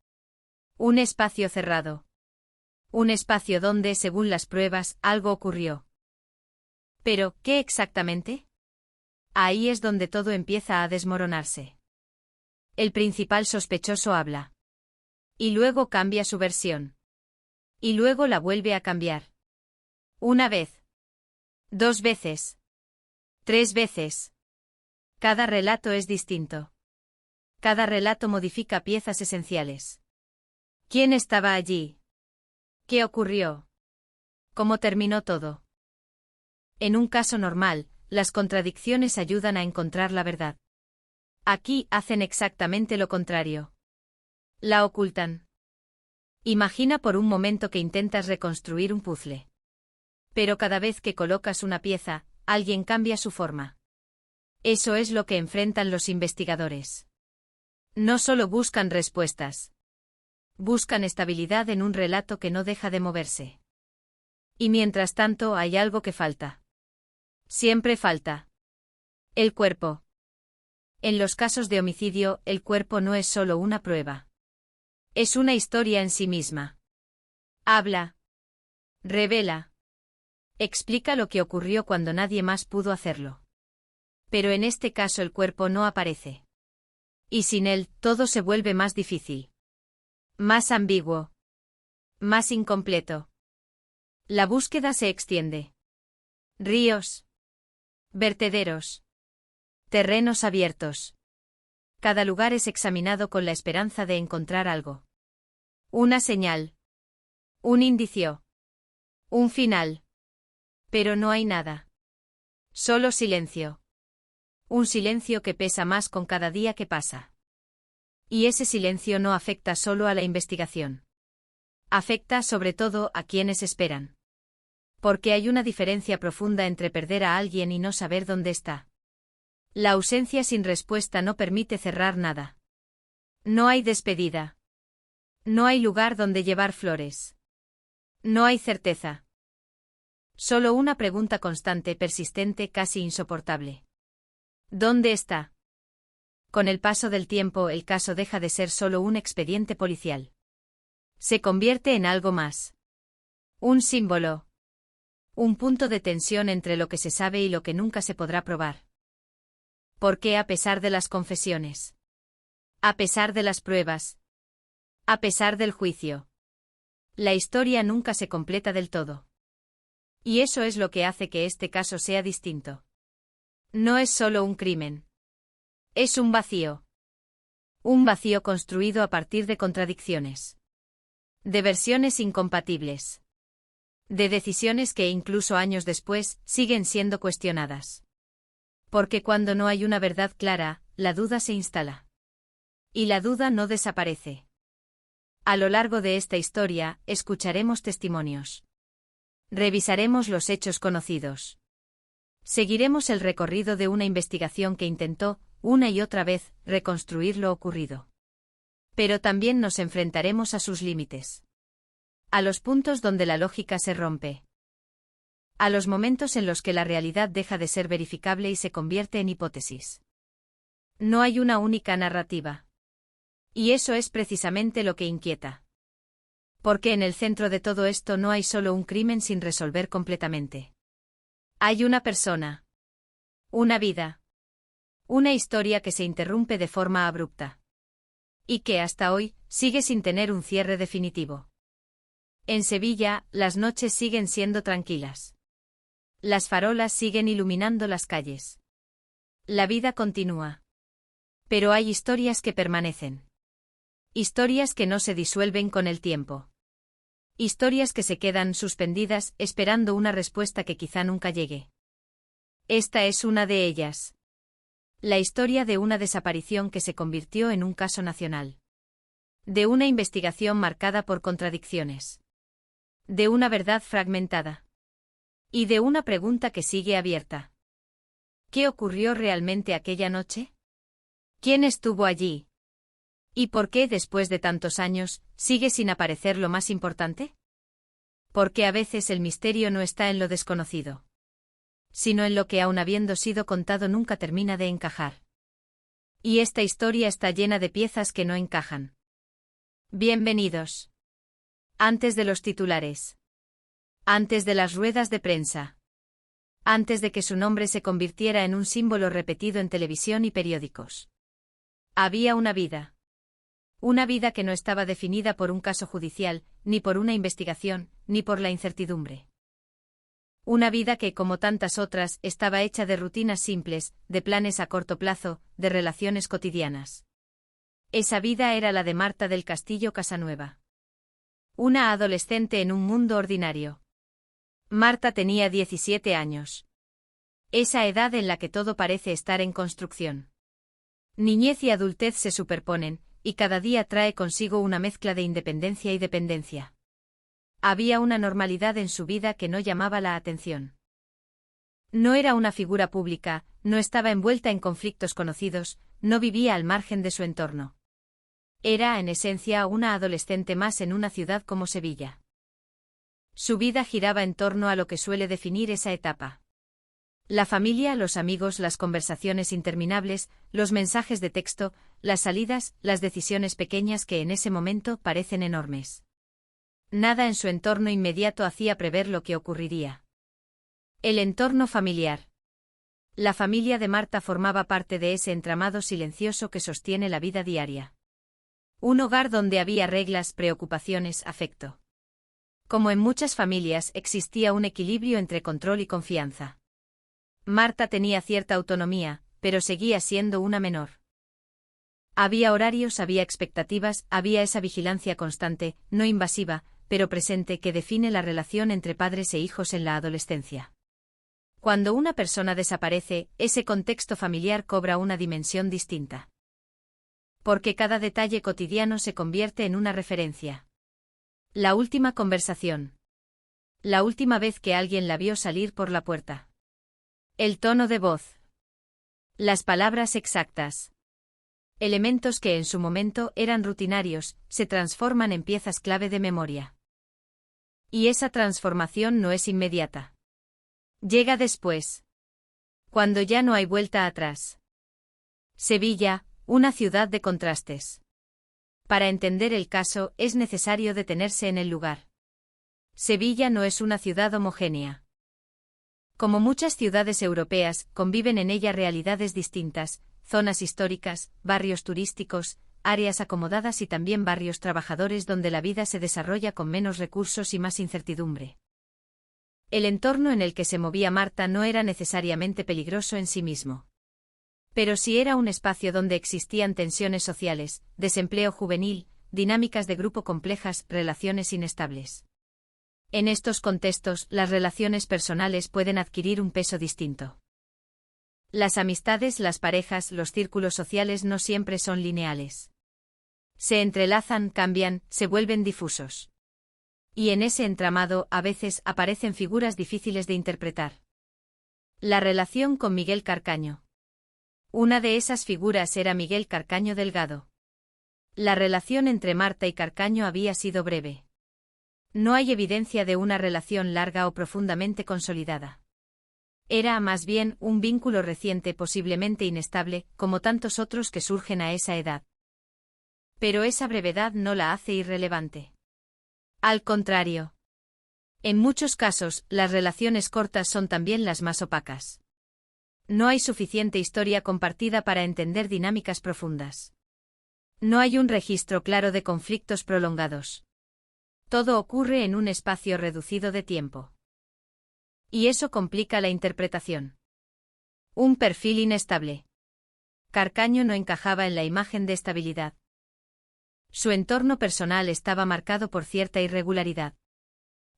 Un espacio cerrado. Un espacio donde, según las pruebas, algo ocurrió. Pero, ¿qué exactamente? Ahí es donde todo empieza a desmoronarse. El principal sospechoso habla. Y luego cambia su versión. Y luego la vuelve a cambiar. Una vez. 2 veces. 3 veces. Cada relato es distinto. Cada relato modifica piezas esenciales. ¿Quién estaba allí? ¿Qué ocurrió? ¿Cómo terminó todo? En un caso normal, las contradicciones ayudan a encontrar la verdad. Aquí hacen exactamente lo contrario. La ocultan. Imagina por un momento que intentas reconstruir un puzzle. Pero cada vez que colocas una pieza, alguien cambia su forma. Eso es lo que enfrentan los investigadores. No solo buscan respuestas. Buscan estabilidad en un relato que no deja de moverse. Y mientras tanto hay algo que falta. Siempre falta. El cuerpo. En los casos de homicidio, el cuerpo no es solo una prueba. Es una historia en sí misma. Habla. Revela. Explica lo que ocurrió cuando nadie más pudo hacerlo. Pero en este caso el cuerpo no aparece. Y sin él, todo se vuelve más difícil. Más ambiguo. Más incompleto. La búsqueda se extiende. Ríos. Vertederos. Terrenos abiertos. Cada lugar es examinado con la esperanza de encontrar algo. Una señal. Un indicio. Un final. Pero no hay nada. Solo silencio. Un silencio que pesa más con cada día que pasa. Y ese silencio no afecta solo a la investigación. Afecta sobre todo a quienes esperan. Porque hay una diferencia profunda entre perder a alguien y no saber dónde está. La ausencia sin respuesta no permite cerrar nada. No hay despedida. No hay lugar donde llevar flores. No hay certeza. Solo una pregunta constante, persistente, casi insoportable. ¿Dónde está? Con el paso del tiempo, el caso deja de ser solo un expediente policial. Se convierte en algo más. Un símbolo. Un punto de tensión entre lo que se sabe y lo que nunca se podrá probar. Porque a pesar de las confesiones, a pesar de las pruebas, a pesar del juicio, la historia nunca se completa del todo. Y eso es lo que hace que este caso sea distinto. No es solo un crimen. Es un vacío. Un vacío construido a partir de contradicciones. De versiones incompatibles. De decisiones que incluso años después siguen siendo cuestionadas. Porque cuando no hay una verdad clara, la duda se instala. Y la duda no desaparece. A lo largo de esta historia, escucharemos testimonios. Revisaremos los hechos conocidos. Seguiremos el recorrido de una investigación que intentó, una y otra vez, reconstruir lo ocurrido. Pero también nos enfrentaremos a sus límites. A los puntos donde la lógica se rompe. A los momentos en los que la realidad deja de ser verificable y se convierte en hipótesis. No hay una única narrativa. Y eso es precisamente lo que inquieta. Porque en el centro de todo esto no hay solo un crimen sin resolver completamente. Hay una persona. Una vida. Una historia que se interrumpe de forma abrupta. Y que hasta hoy sigue sin tener un cierre definitivo. En Sevilla, las noches siguen siendo tranquilas. Las farolas siguen iluminando las calles. La vida continúa. Pero hay historias que permanecen. Historias que no se disuelven con el tiempo. Historias que se quedan suspendidas esperando una respuesta que quizá nunca llegue. Esta es una de ellas. La historia de una desaparición que se convirtió en un caso nacional. De una investigación marcada por contradicciones. De una verdad fragmentada. Y de una pregunta que sigue abierta. ¿Qué ocurrió realmente aquella noche? ¿Quién estuvo allí? ¿Y por qué, después de tantos años, sigue sin aparecer lo más importante? Porque a veces el misterio no está en lo desconocido, sino en lo que, aun habiendo sido contado, nunca termina de encajar. Y esta historia está llena de piezas que no encajan. Bienvenidos. Antes de los titulares. Antes de las ruedas de prensa. Antes de que su nombre se convirtiera en un símbolo repetido en televisión y periódicos. Había una vida. Una vida que no estaba definida por un caso judicial, ni por una investigación, ni por la incertidumbre. Una vida que, como tantas otras, estaba hecha de rutinas simples, de planes a corto plazo, de relaciones cotidianas. Esa vida era la de Marta del Castillo Casanueva. Una adolescente en un mundo ordinario. Marta tenía 17 años. Esa edad en la que todo parece estar en construcción. Niñez y adultez se superponen, y cada día trae consigo una mezcla de independencia y dependencia. Había una normalidad en su vida que no llamaba la atención. No era una figura pública, no estaba envuelta en conflictos conocidos, no vivía al margen de su entorno. Era, en esencia, una adolescente más en una ciudad como Sevilla. Su vida giraba en torno a lo que suele definir esa etapa. La familia, los amigos, las conversaciones interminables, los mensajes de texto, las salidas, las decisiones pequeñas que en ese momento parecen enormes. Nada en su entorno inmediato hacía prever lo que ocurriría. El entorno familiar. La familia de Marta formaba parte de ese entramado silencioso que sostiene la vida diaria. Un hogar donde había reglas, preocupaciones, afecto. Como en muchas familias, existía un equilibrio entre control y confianza. Marta tenía cierta autonomía, pero seguía siendo una menor. Había horarios, había expectativas, había esa vigilancia constante, no invasiva, pero presente, que define la relación entre padres e hijos en la adolescencia. Cuando una persona desaparece, ese contexto familiar cobra una dimensión distinta. Porque cada detalle cotidiano se convierte en una referencia. La última conversación. La última vez que alguien la vio salir por la puerta. El tono de voz. Las palabras exactas. Elementos que en su momento eran rutinarios, se transforman en piezas clave de memoria. Y esa transformación no es inmediata. Llega después. Cuando ya no hay vuelta atrás. Sevilla, una ciudad de contrastes. Para entender el caso es necesario detenerse en el lugar. Sevilla no es una ciudad homogénea. Como muchas ciudades europeas, conviven en ella realidades distintas, zonas históricas, barrios turísticos, áreas acomodadas y también barrios trabajadores donde la vida se desarrolla con menos recursos y más incertidumbre. El entorno en el que se movía Marta no era necesariamente peligroso en sí mismo. Pero sí era un espacio donde existían tensiones sociales, desempleo juvenil, dinámicas de grupo complejas, relaciones inestables. En estos contextos, las relaciones personales pueden adquirir un peso distinto. Las amistades, las parejas, los círculos sociales no siempre son lineales. Se entrelazan, cambian, se vuelven difusos. Y en ese entramado, a veces, aparecen figuras difíciles de interpretar. La relación con Miguel Carcaño. Una de esas figuras era Miguel Carcaño Delgado. La relación entre Marta y Carcaño había sido breve. No hay evidencia de una relación larga o profundamente consolidada. Era, más bien, un vínculo reciente, posiblemente inestable, como tantos otros que surgen a esa edad. Pero esa brevedad no la hace irrelevante. Al contrario. En muchos casos, las relaciones cortas son también las más opacas. No hay suficiente historia compartida para entender dinámicas profundas. No hay un registro claro de conflictos prolongados. Todo ocurre en un espacio reducido de tiempo. Y eso complica la interpretación. Un perfil inestable. Carcaño no encajaba en la imagen de estabilidad. Su entorno personal estaba marcado por cierta irregularidad.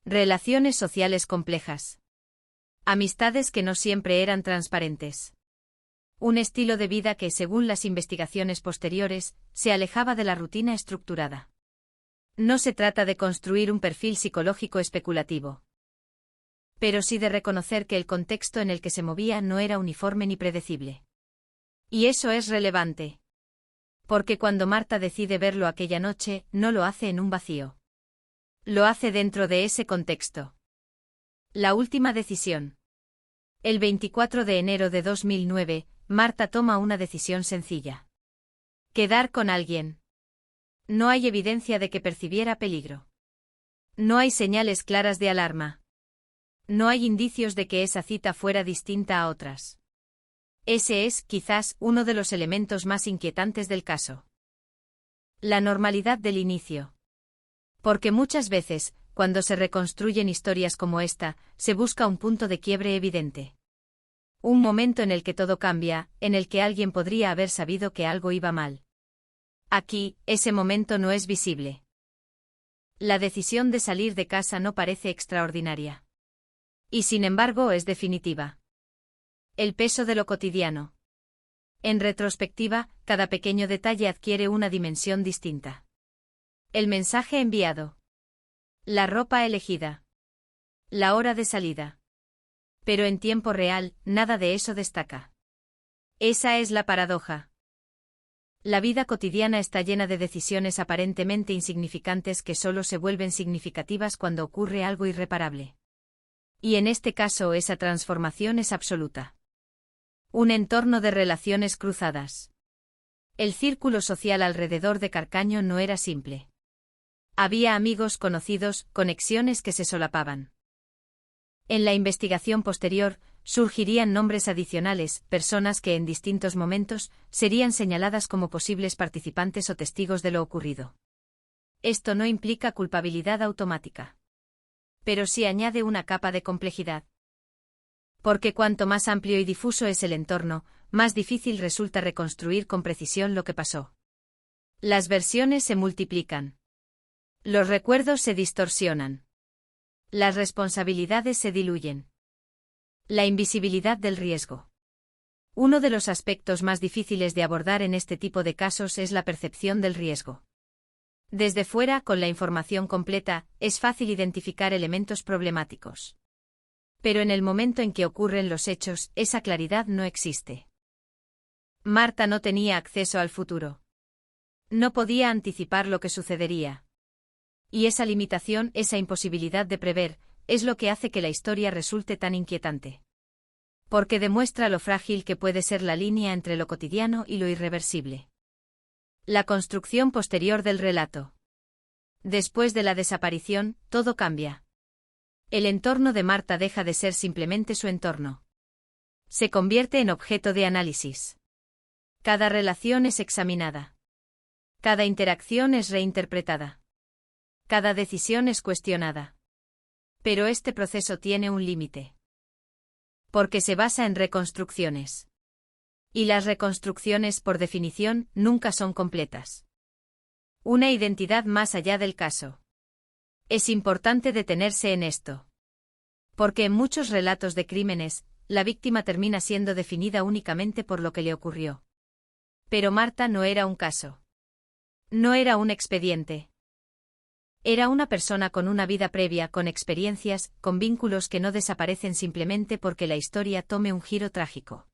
Relaciones sociales complejas. Amistades que no siempre eran transparentes. Un estilo de vida que, según las investigaciones posteriores, se alejaba de la rutina estructurada. No se trata de construir un perfil psicológico especulativo, pero sí de reconocer que el contexto en el que se movía no era uniforme ni predecible. Y eso es relevante, porque cuando Marta decide verlo aquella noche, no lo hace en un vacío. Lo hace dentro de ese contexto. La última decisión. El 24 de enero de 2009, Marta toma una decisión sencilla. Quedar con alguien. No hay evidencia de que percibiera peligro. No hay señales claras de alarma. No hay indicios de que esa cita fuera distinta a otras. Ese es, quizás, uno de los elementos más inquietantes del caso. La normalidad del inicio. Porque muchas veces, cuando se reconstruyen historias como esta, se busca un punto de quiebre evidente. Un momento en el que todo cambia, en el que alguien podría haber sabido que algo iba mal. Aquí, ese momento no es visible. La decisión de salir de casa no parece extraordinaria. Y sin embargo es definitiva. El peso de lo cotidiano. En retrospectiva, cada pequeño detalle adquiere una dimensión distinta. El mensaje enviado. La ropa elegida. La hora de salida. Pero en tiempo real, nada de eso destaca. Esa es la paradoja. La vida cotidiana está llena de decisiones aparentemente insignificantes que solo se vuelven significativas cuando ocurre algo irreparable. Y en este caso esa transformación es absoluta. Un entorno de relaciones cruzadas. El círculo social alrededor de Carcaño no era simple. Había amigos conocidos, conexiones que se solapaban. En la investigación posterior, surgirían nombres adicionales, personas que en distintos momentos serían señaladas como posibles participantes o testigos de lo ocurrido. Esto no implica culpabilidad automática. Pero sí añade una capa de complejidad. Porque cuanto más amplio y difuso es el entorno, más difícil resulta reconstruir con precisión lo que pasó. Las versiones se multiplican. Los recuerdos se distorsionan. Las responsabilidades se diluyen. La invisibilidad del riesgo. Uno de los aspectos más difíciles de abordar en este tipo de casos es la percepción del riesgo. Desde fuera, con la información completa, es fácil identificar elementos problemáticos. Pero en el momento en que ocurren los hechos, esa claridad no existe. Marta no tenía acceso al futuro. No podía anticipar lo que sucedería. Y esa limitación, esa imposibilidad de prever, es lo que hace que la historia resulte tan inquietante. Porque demuestra lo frágil que puede ser la línea entre lo cotidiano y lo irreversible. La construcción posterior del relato. Después de la desaparición, todo cambia. El entorno de Marta deja de ser simplemente su entorno. Se convierte en objeto de análisis. Cada relación es examinada. Cada interacción es reinterpretada. Cada decisión es cuestionada. Pero este proceso tiene un límite. Porque se basa en reconstrucciones. Y las reconstrucciones, por definición, nunca son completas. Una identidad más allá del caso. Es importante detenerse en esto. Porque en muchos relatos de crímenes, la víctima termina siendo definida únicamente por lo que le ocurrió. Pero Marta no era un caso. No era un expediente. Era una persona con una vida previa, con experiencias, con vínculos que no desaparecen simplemente porque la historia tome un giro trágico.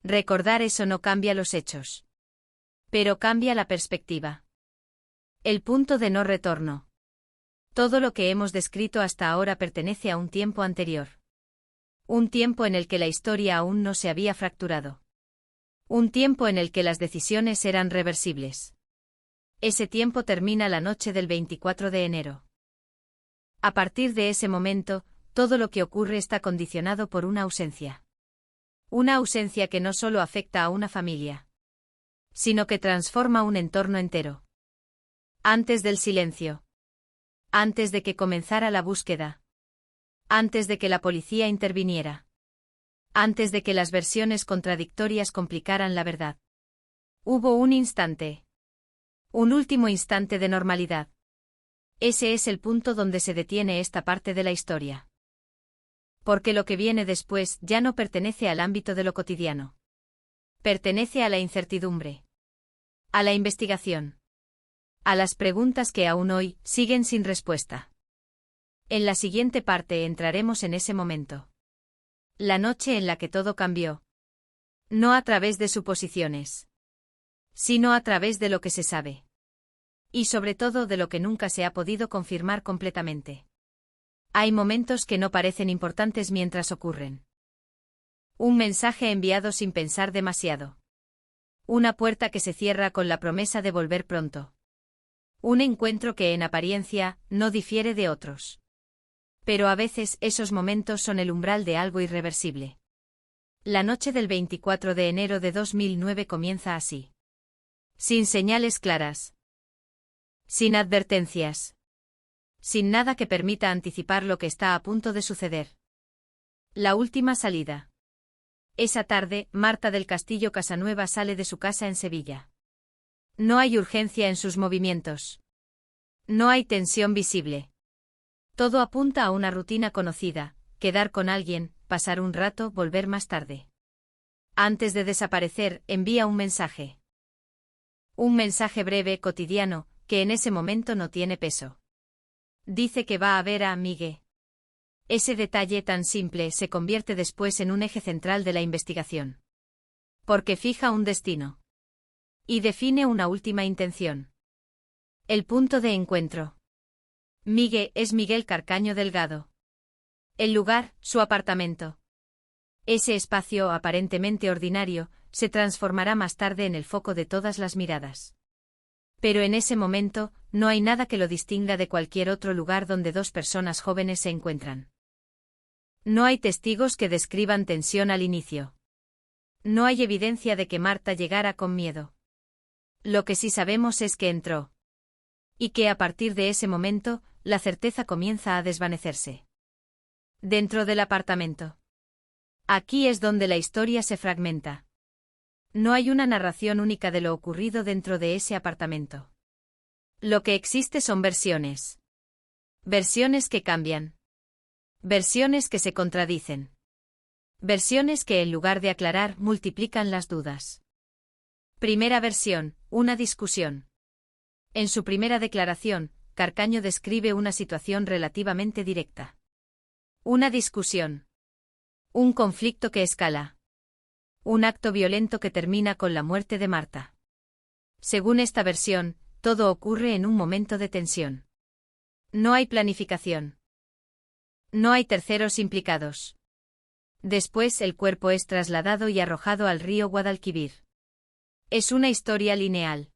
Recordar eso no cambia los hechos. Pero cambia la perspectiva. El punto de no retorno. Todo lo que hemos descrito hasta ahora pertenece a un tiempo anterior. Un tiempo en el que la historia aún no se había fracturado. Un tiempo en el que las decisiones eran reversibles. Ese tiempo termina la noche del 24 de enero. A partir de ese momento, todo lo que ocurre está condicionado por una ausencia. Una ausencia que no solo afecta a una familia, sino que transforma un entorno entero. Antes del silencio. Antes de que comenzara la búsqueda. Antes de que la policía interviniera. Antes de que las versiones contradictorias complicaran la verdad. Hubo un instante. Un último instante de normalidad. Ese es el punto donde se detiene esta parte de la historia. Porque lo que viene después ya no pertenece al ámbito de lo cotidiano. Pertenece a la incertidumbre. A la investigación. A las preguntas que aún hoy siguen sin respuesta. En la siguiente parte entraremos en ese momento. La noche en la que todo cambió. No a través de suposiciones. Sino a través de lo que se sabe. Y sobre todo de lo que nunca se ha podido confirmar completamente. Hay momentos que no parecen importantes mientras ocurren. Un mensaje enviado sin pensar demasiado. Una puerta que se cierra con la promesa de volver pronto. Un encuentro que en apariencia no difiere de otros. Pero a veces esos momentos son el umbral de algo irreversible. La noche del 24 de enero de 2009 comienza así. Sin señales claras. Sin advertencias. Sin nada que permita anticipar lo que está a punto de suceder. La última salida. Esa tarde, Marta del Castillo Casanueva sale de su casa en Sevilla. No hay urgencia en sus movimientos. No hay tensión visible. Todo apunta a una rutina conocida, quedar con alguien, pasar un rato, volver más tarde. Antes de desaparecer, envía un mensaje. Un mensaje breve, cotidiano, que en ese momento no tiene peso. Dice que va a ver a Migue. Ese detalle tan simple se convierte después en un eje central de la investigación. Porque fija un destino. Y define una última intención. El punto de encuentro. Migue es Miguel Carcaño Delgado. El lugar, su apartamento. Ese espacio aparentemente ordinario, se transformará más tarde en el foco de todas las miradas. Pero en ese momento, no hay nada que lo distinga de cualquier otro lugar donde dos personas jóvenes se encuentran. No hay testigos que describan tensión al inicio. No hay evidencia de que Marta llegara con miedo. Lo que sí sabemos es que entró. Y que a partir de ese momento, la certeza comienza a desvanecerse. Dentro del apartamento. Aquí es donde la historia se fragmenta. No hay una narración única de lo ocurrido dentro de ese apartamento. Lo que existe son versiones. Versiones que cambian. Versiones que se contradicen. Versiones que en lugar de aclarar multiplican las dudas. Primera versión, una discusión. En su primera declaración, Carcaño describe una situación relativamente directa. Una discusión. Un conflicto que escala. Un acto violento que termina con la muerte de Marta. Según esta versión, todo ocurre en un momento de tensión. No hay planificación. No hay terceros implicados. Después el cuerpo es trasladado y arrojado al río Guadalquivir. Es una historia lineal.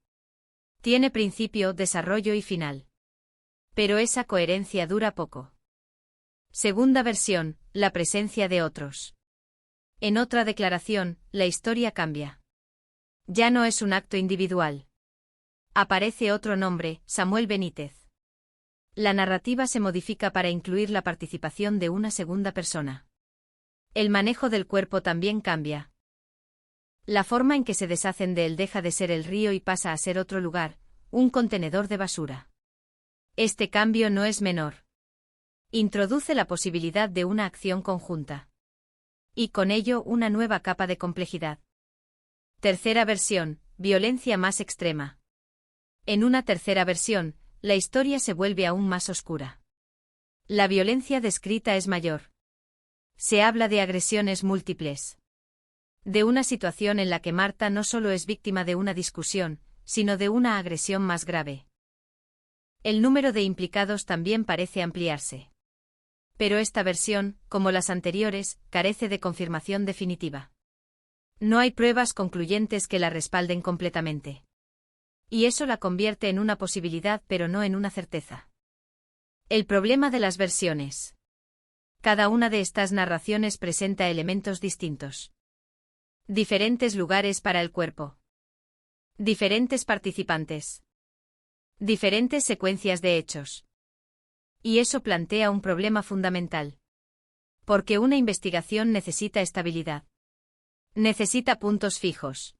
Tiene principio, desarrollo y final. Pero esa coherencia dura poco. Segunda versión, la presencia de otros. En otra declaración, la historia cambia. Ya no es un acto individual. Aparece otro nombre, Samuel Benítez. La narrativa se modifica para incluir la participación de una segunda persona. El manejo del cuerpo también cambia. La forma en que se deshacen de él deja de ser el río y pasa a ser otro lugar, un contenedor de basura. Este cambio no es menor. Introduce la posibilidad de una acción conjunta. Y con ello una nueva capa de complejidad. Tercera versión, violencia más extrema. En una tercera versión, la historia se vuelve aún más oscura. La violencia descrita es mayor. Se habla de agresiones múltiples. De una situación en la que Marta no solo es víctima de una discusión, sino de una agresión más grave. El número de implicados también parece ampliarse. Pero esta versión, como las anteriores, carece de confirmación definitiva. No hay pruebas concluyentes que la respalden completamente. Y eso la convierte en una posibilidad pero no en una certeza. El problema de las versiones. Cada una de estas narraciones presenta elementos distintos. Diferentes lugares para el cuerpo. Diferentes participantes. Diferentes secuencias de hechos. Y eso plantea un problema fundamental. Porque una investigación necesita estabilidad. Necesita puntos fijos.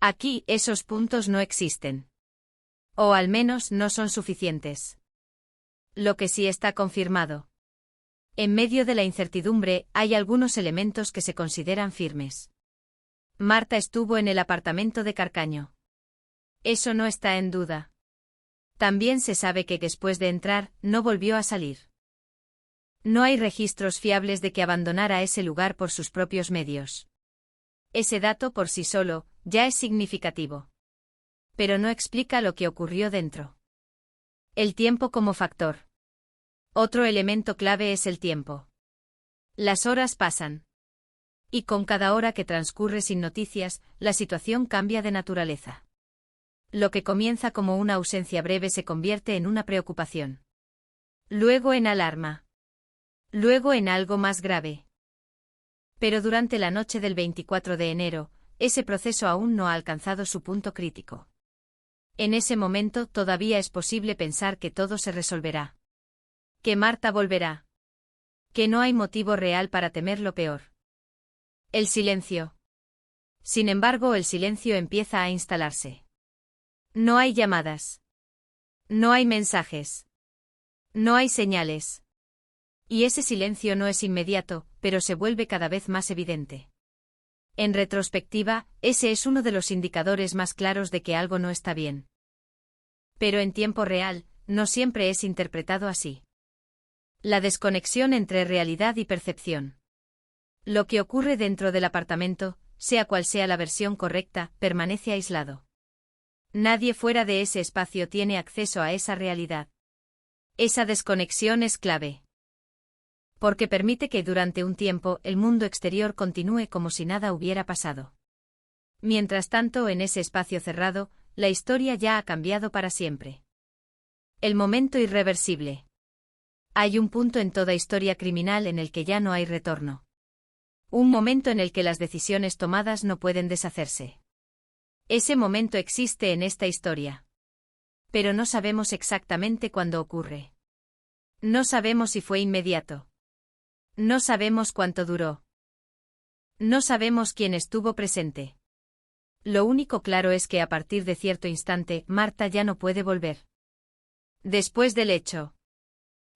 Aquí, esos puntos no existen. O al menos no son suficientes. Lo que sí está confirmado. En medio de la incertidumbre, hay algunos elementos que se consideran firmes. Marta estuvo en el apartamento de Carcaño. Eso no está en duda. También se sabe que después de entrar, no volvió a salir. No hay registros fiables de que abandonara ese lugar por sus propios medios. Ese dato por sí solo, ya es significativo. Pero no explica lo que ocurrió dentro. El tiempo como factor. Otro elemento clave es el tiempo. Las horas pasan. Y con cada hora que transcurre sin noticias, la situación cambia de naturaleza. Lo que comienza como una ausencia breve se convierte en una preocupación. Luego en alarma. Luego en algo más grave. Pero durante la noche del 24 de enero, ese proceso aún no ha alcanzado su punto crítico. En ese momento todavía es posible pensar que todo se resolverá. Que Marta volverá. Que no hay motivo real para temer lo peor. El silencio. Sin embargo, el silencio empieza a instalarse. No hay llamadas. No hay mensajes. No hay señales. Y ese silencio no es inmediato, pero se vuelve cada vez más evidente. En retrospectiva, ese es uno de los indicadores más claros de que algo no está bien. Pero en tiempo real, no siempre es interpretado así. La desconexión entre realidad y percepción. Lo que ocurre dentro del apartamento, sea cual sea la versión correcta, permanece aislado. Nadie fuera de ese espacio tiene acceso a esa realidad. Esa desconexión es clave. Porque permite que durante un tiempo el mundo exterior continúe como si nada hubiera pasado. Mientras tanto, en ese espacio cerrado, la historia ya ha cambiado para siempre. El momento irreversible. Hay un punto en toda historia criminal en el que ya no hay retorno. Un momento en el que las decisiones tomadas no pueden deshacerse. Ese momento existe en esta historia. Pero no sabemos exactamente cuándo ocurre. No sabemos si fue inmediato. No sabemos cuánto duró. No sabemos quién estuvo presente. Lo único claro es que a partir de cierto instante, Marta ya no puede volver. Después del hecho.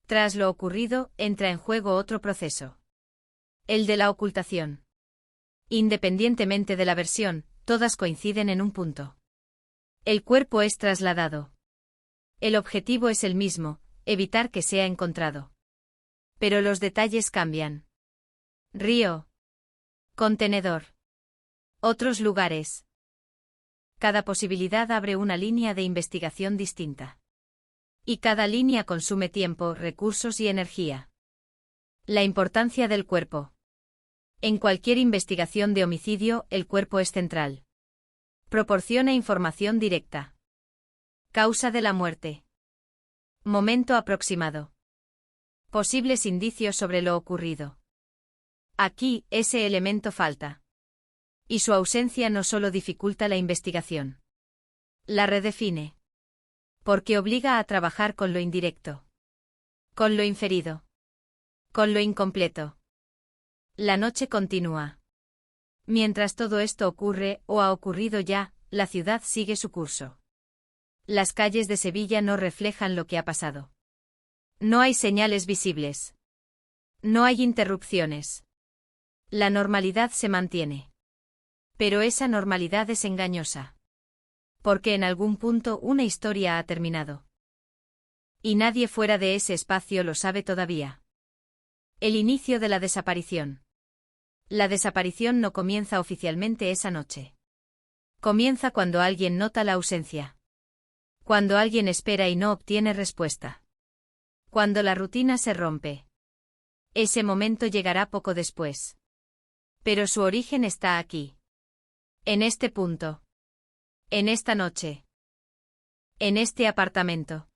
Tras lo ocurrido, entra en juego otro proceso. El de la ocultación. Independientemente de la versión, todas coinciden en un punto. El cuerpo es trasladado. El objetivo es el mismo, evitar que sea encontrado. Pero los detalles cambian. Río. Contenedor. Otros lugares. Cada posibilidad abre una línea de investigación distinta. Y cada línea consume tiempo, recursos y energía. La importancia del cuerpo. En cualquier investigación de homicidio, el cuerpo es central. Proporciona información directa. Causa de la muerte. Momento aproximado. Posibles indicios sobre lo ocurrido. Aquí, ese elemento falta. Y su ausencia no solo dificulta la investigación. La redefine. Porque obliga a trabajar con lo indirecto. Con lo inferido. Con lo incompleto. La noche continúa. Mientras todo esto ocurre, o ha ocurrido ya, la ciudad sigue su curso. Las calles de Sevilla no reflejan lo que ha pasado. No hay señales visibles. No hay interrupciones. La normalidad se mantiene. Pero esa normalidad es engañosa. Porque en algún punto una historia ha terminado. Y nadie fuera de ese espacio lo sabe todavía. El inicio de la desaparición. La desaparición no comienza oficialmente esa noche. Comienza cuando alguien nota la ausencia. Cuando alguien espera y no obtiene respuesta. Cuando la rutina se rompe. Ese momento llegará poco después. Pero su origen está aquí. En este punto. En esta noche. En este apartamento.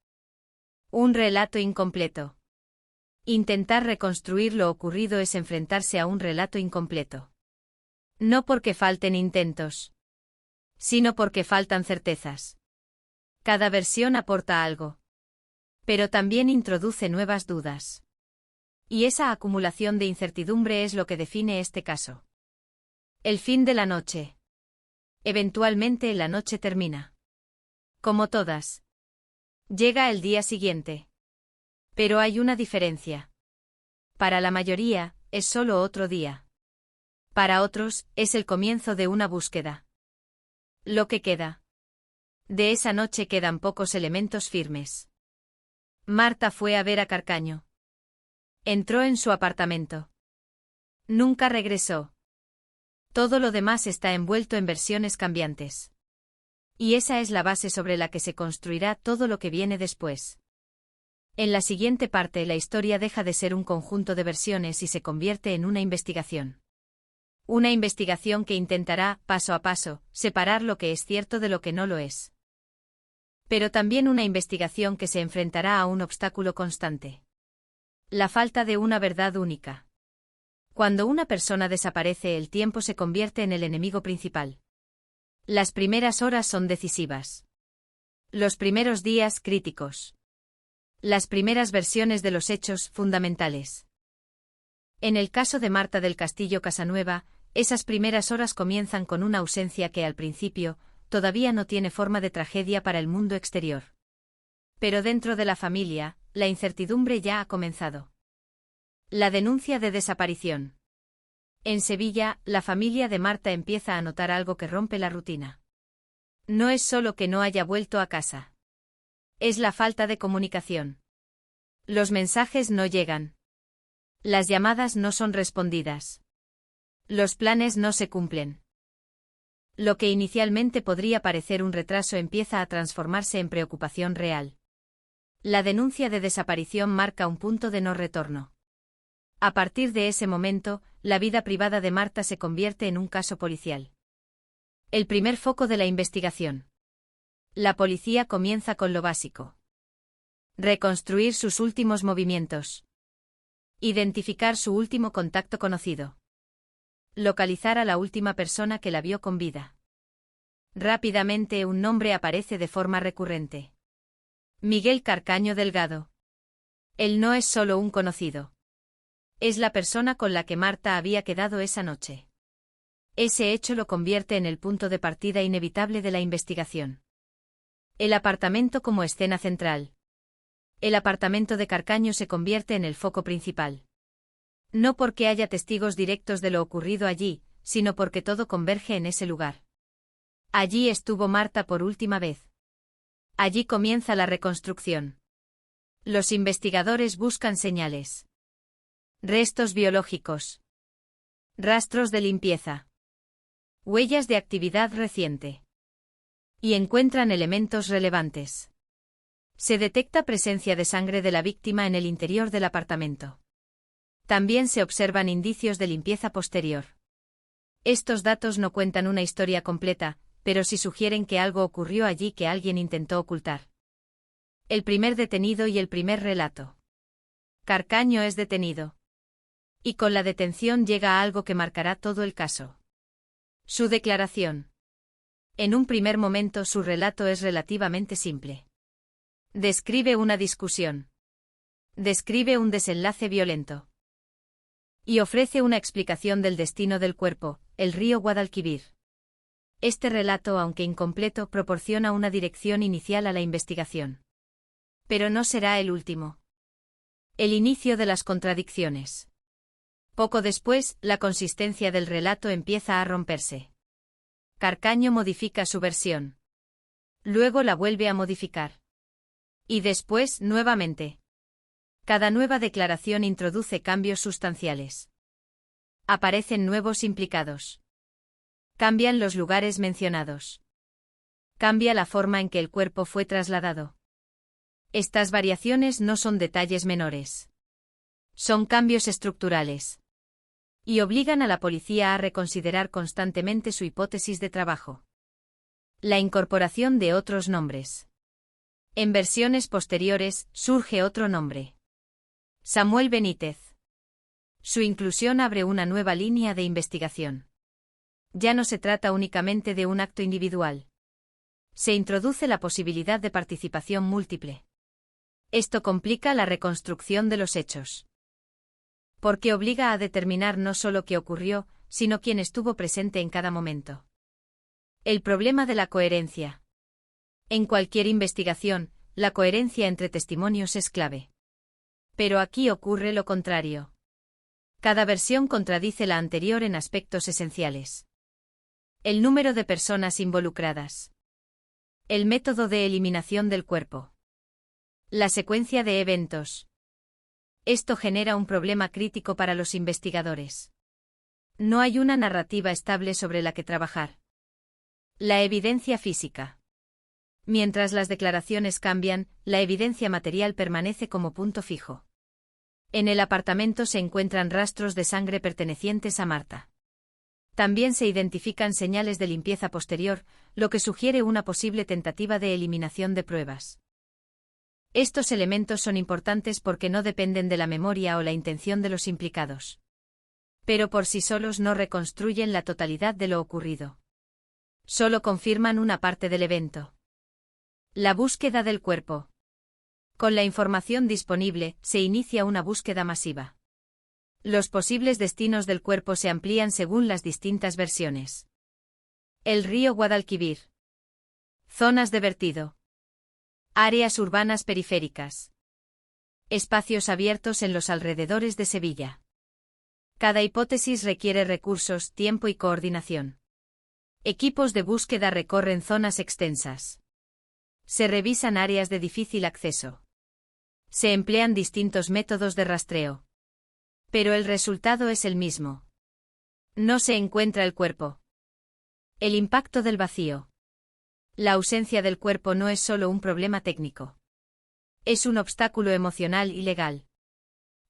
Un relato incompleto. Intentar reconstruir lo ocurrido es enfrentarse a un relato incompleto. No porque falten intentos. Sino porque faltan certezas. Cada versión aporta algo. Pero también introduce nuevas dudas. Y esa acumulación de incertidumbre es lo que define este caso. El fin de la noche. Eventualmente la noche termina. Como todas. Llega el día siguiente. Pero hay una diferencia. Para la mayoría, es solo otro día. Para otros, es el comienzo de una búsqueda. Lo que queda. De esa noche quedan pocos elementos firmes. Marta fue a ver a Carcaño. Entró en su apartamento. Nunca regresó. Todo lo demás está envuelto en versiones cambiantes. Y esa es la base sobre la que se construirá todo lo que viene después. En la siguiente parte la historia deja de ser un conjunto de versiones y se convierte en una investigación. Una investigación que intentará, paso a paso, separar lo que es cierto de lo que no lo es. Pero también una investigación que se enfrentará a un obstáculo constante. La falta de una verdad única. Cuando una persona desaparece, el tiempo se convierte en el enemigo principal. Las primeras horas son decisivas. Los primeros días críticos. Las primeras versiones de los hechos fundamentales. En el caso de Marta del Castillo Casanueva, esas primeras horas comienzan con una ausencia que al principio todavía no tiene forma de tragedia para el mundo exterior. Pero dentro de la familia, la incertidumbre ya ha comenzado. La denuncia de desaparición. En Sevilla, la familia de Marta empieza a notar algo que rompe la rutina. No es solo que no haya vuelto a casa. Es la falta de comunicación. Los mensajes no llegan. Las llamadas no son respondidas. Los planes no se cumplen. Lo que inicialmente podría parecer un retraso empieza a transformarse en preocupación real. La denuncia de desaparición marca un punto de no retorno. A partir de ese momento, la vida privada de Marta se convierte en un caso policial. El primer foco de la investigación. La policía comienza con lo básico. Reconstruir sus últimos movimientos. Identificar su último contacto conocido. Localizar a la última persona que la vio con vida. Rápidamente un nombre aparece de forma recurrente. Miguel Carcaño Delgado. Él no es solo un conocido. Es la persona con la que Marta había quedado esa noche. Ese hecho lo convierte en el punto de partida inevitable de la investigación. El apartamento como escena central. El apartamento de Carcaño se convierte en el foco principal. No porque haya testigos directos de lo ocurrido allí, sino porque todo converge en ese lugar. Allí estuvo Marta por última vez. Allí comienza la reconstrucción. Los investigadores buscan señales. Restos biológicos. Rastros de limpieza. Huellas de actividad reciente. Y encuentran elementos relevantes. Se detecta presencia de sangre de la víctima en el interior del apartamento. También se observan indicios de limpieza posterior. Estos datos no cuentan una historia completa, pero sí sugieren que algo ocurrió allí que alguien intentó ocultar. El primer detenido y el primer relato. Carcaño es detenido. Y con la detención llega algo que marcará todo el caso. Su declaración. En un primer momento su relato es relativamente simple. Describe una discusión. Describe un desenlace violento. Y ofrece una explicación del destino del cuerpo, el río Guadalquivir. Este relato, aunque incompleto, proporciona una dirección inicial a la investigación. Pero no será el último. El inicio de las contradicciones. Poco después, la consistencia del relato empieza a romperse. Carcaño modifica su versión. Luego la vuelve a modificar. Y después, nuevamente. Cada nueva declaración introduce cambios sustanciales. Aparecen nuevos implicados. Cambian los lugares mencionados. Cambia la forma en que el cuerpo fue trasladado. Estas variaciones no son detalles menores. Son cambios estructurales. Y obligan a la policía a reconsiderar constantemente su hipótesis de trabajo. La incorporación de otros nombres. En versiones posteriores, surge otro nombre. Samuel Benítez. Su inclusión abre una nueva línea de investigación. Ya no se trata únicamente de un acto individual. Se introduce la posibilidad de participación múltiple. Esto complica la reconstrucción de los hechos. Porque obliga a determinar no solo qué ocurrió, sino quién estuvo presente en cada momento. El problema de la coherencia. En cualquier investigación, la coherencia entre testimonios es clave. Pero aquí ocurre lo contrario. Cada versión contradice la anterior en aspectos esenciales. El número de personas involucradas. El método de eliminación del cuerpo. La secuencia de eventos. Esto genera un problema crítico para los investigadores. No hay una narrativa estable sobre la que trabajar. La evidencia física. Mientras las declaraciones cambian, la evidencia material permanece como punto fijo. En el apartamento se encuentran rastros de sangre pertenecientes a Marta. También se identifican señales de limpieza posterior, lo que sugiere una posible tentativa de eliminación de pruebas. Estos elementos son importantes porque no dependen de la memoria o la intención de los implicados. Pero por sí solos no reconstruyen la totalidad de lo ocurrido. Solo confirman una parte del evento. La búsqueda del cuerpo. Con la información disponible, se inicia una búsqueda masiva. Los posibles destinos del cuerpo se amplían según las distintas versiones. El río Guadalquivir. Zonas de vertido. Áreas urbanas periféricas. Espacios abiertos en los alrededores de Sevilla. Cada hipótesis requiere recursos, tiempo y coordinación. Equipos de búsqueda recorren zonas extensas. Se revisan áreas de difícil acceso. Se emplean distintos métodos de rastreo. Pero el resultado es el mismo. No se encuentra el cuerpo. El impacto del vacío. La ausencia del cuerpo no es solo un problema técnico. Es un obstáculo emocional y legal.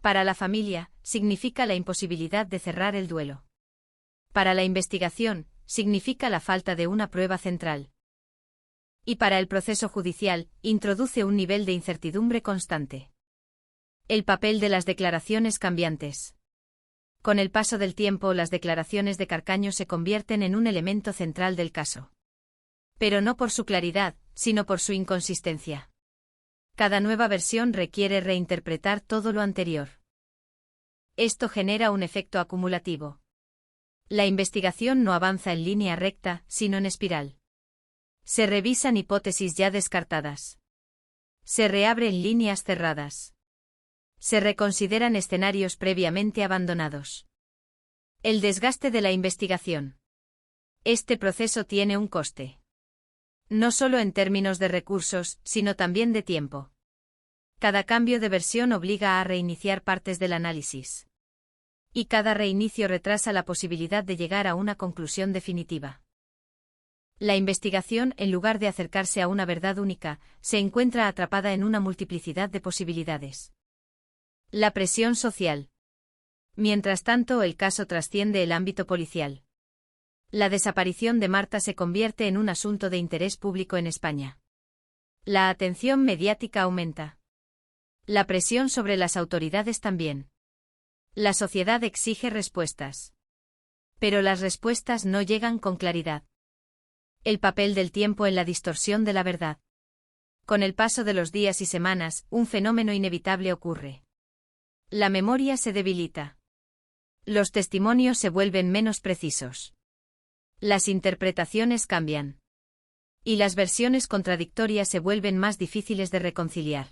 Para la familia, significa la imposibilidad de cerrar el duelo. Para la investigación, significa la falta de una prueba central. Y para el proceso judicial, introduce un nivel de incertidumbre constante. El papel de las declaraciones cambiantes. Con el paso del tiempo, las declaraciones de Carcaño se convierten en un elemento central del caso. Pero no por su claridad, sino por su inconsistencia. Cada nueva versión requiere reinterpretar todo lo anterior. Esto genera un efecto acumulativo. La investigación no avanza en línea recta, sino en espiral. Se revisan hipótesis ya descartadas. Se reabren líneas cerradas. Se reconsideran escenarios previamente abandonados. El desgaste de la investigación. Este proceso tiene un coste. No solo en términos de recursos, sino también de tiempo. Cada cambio de versión obliga a reiniciar partes del análisis. Y cada reinicio retrasa la posibilidad de llegar a una conclusión definitiva. La investigación, en lugar de acercarse a una verdad única, se encuentra atrapada en una multiplicidad de posibilidades. La presión social. Mientras tanto, el caso trasciende el ámbito policial. La desaparición de Marta se convierte en un asunto de interés público en España. La atención mediática aumenta. La presión sobre las autoridades también. La sociedad exige respuestas. Pero las respuestas no llegan con claridad. El papel del tiempo en la distorsión de la verdad. Con el paso de los días y semanas, un fenómeno inevitable ocurre. La memoria se debilita. Los testimonios se vuelven menos precisos. Las interpretaciones cambian. Y las versiones contradictorias se vuelven más difíciles de reconciliar.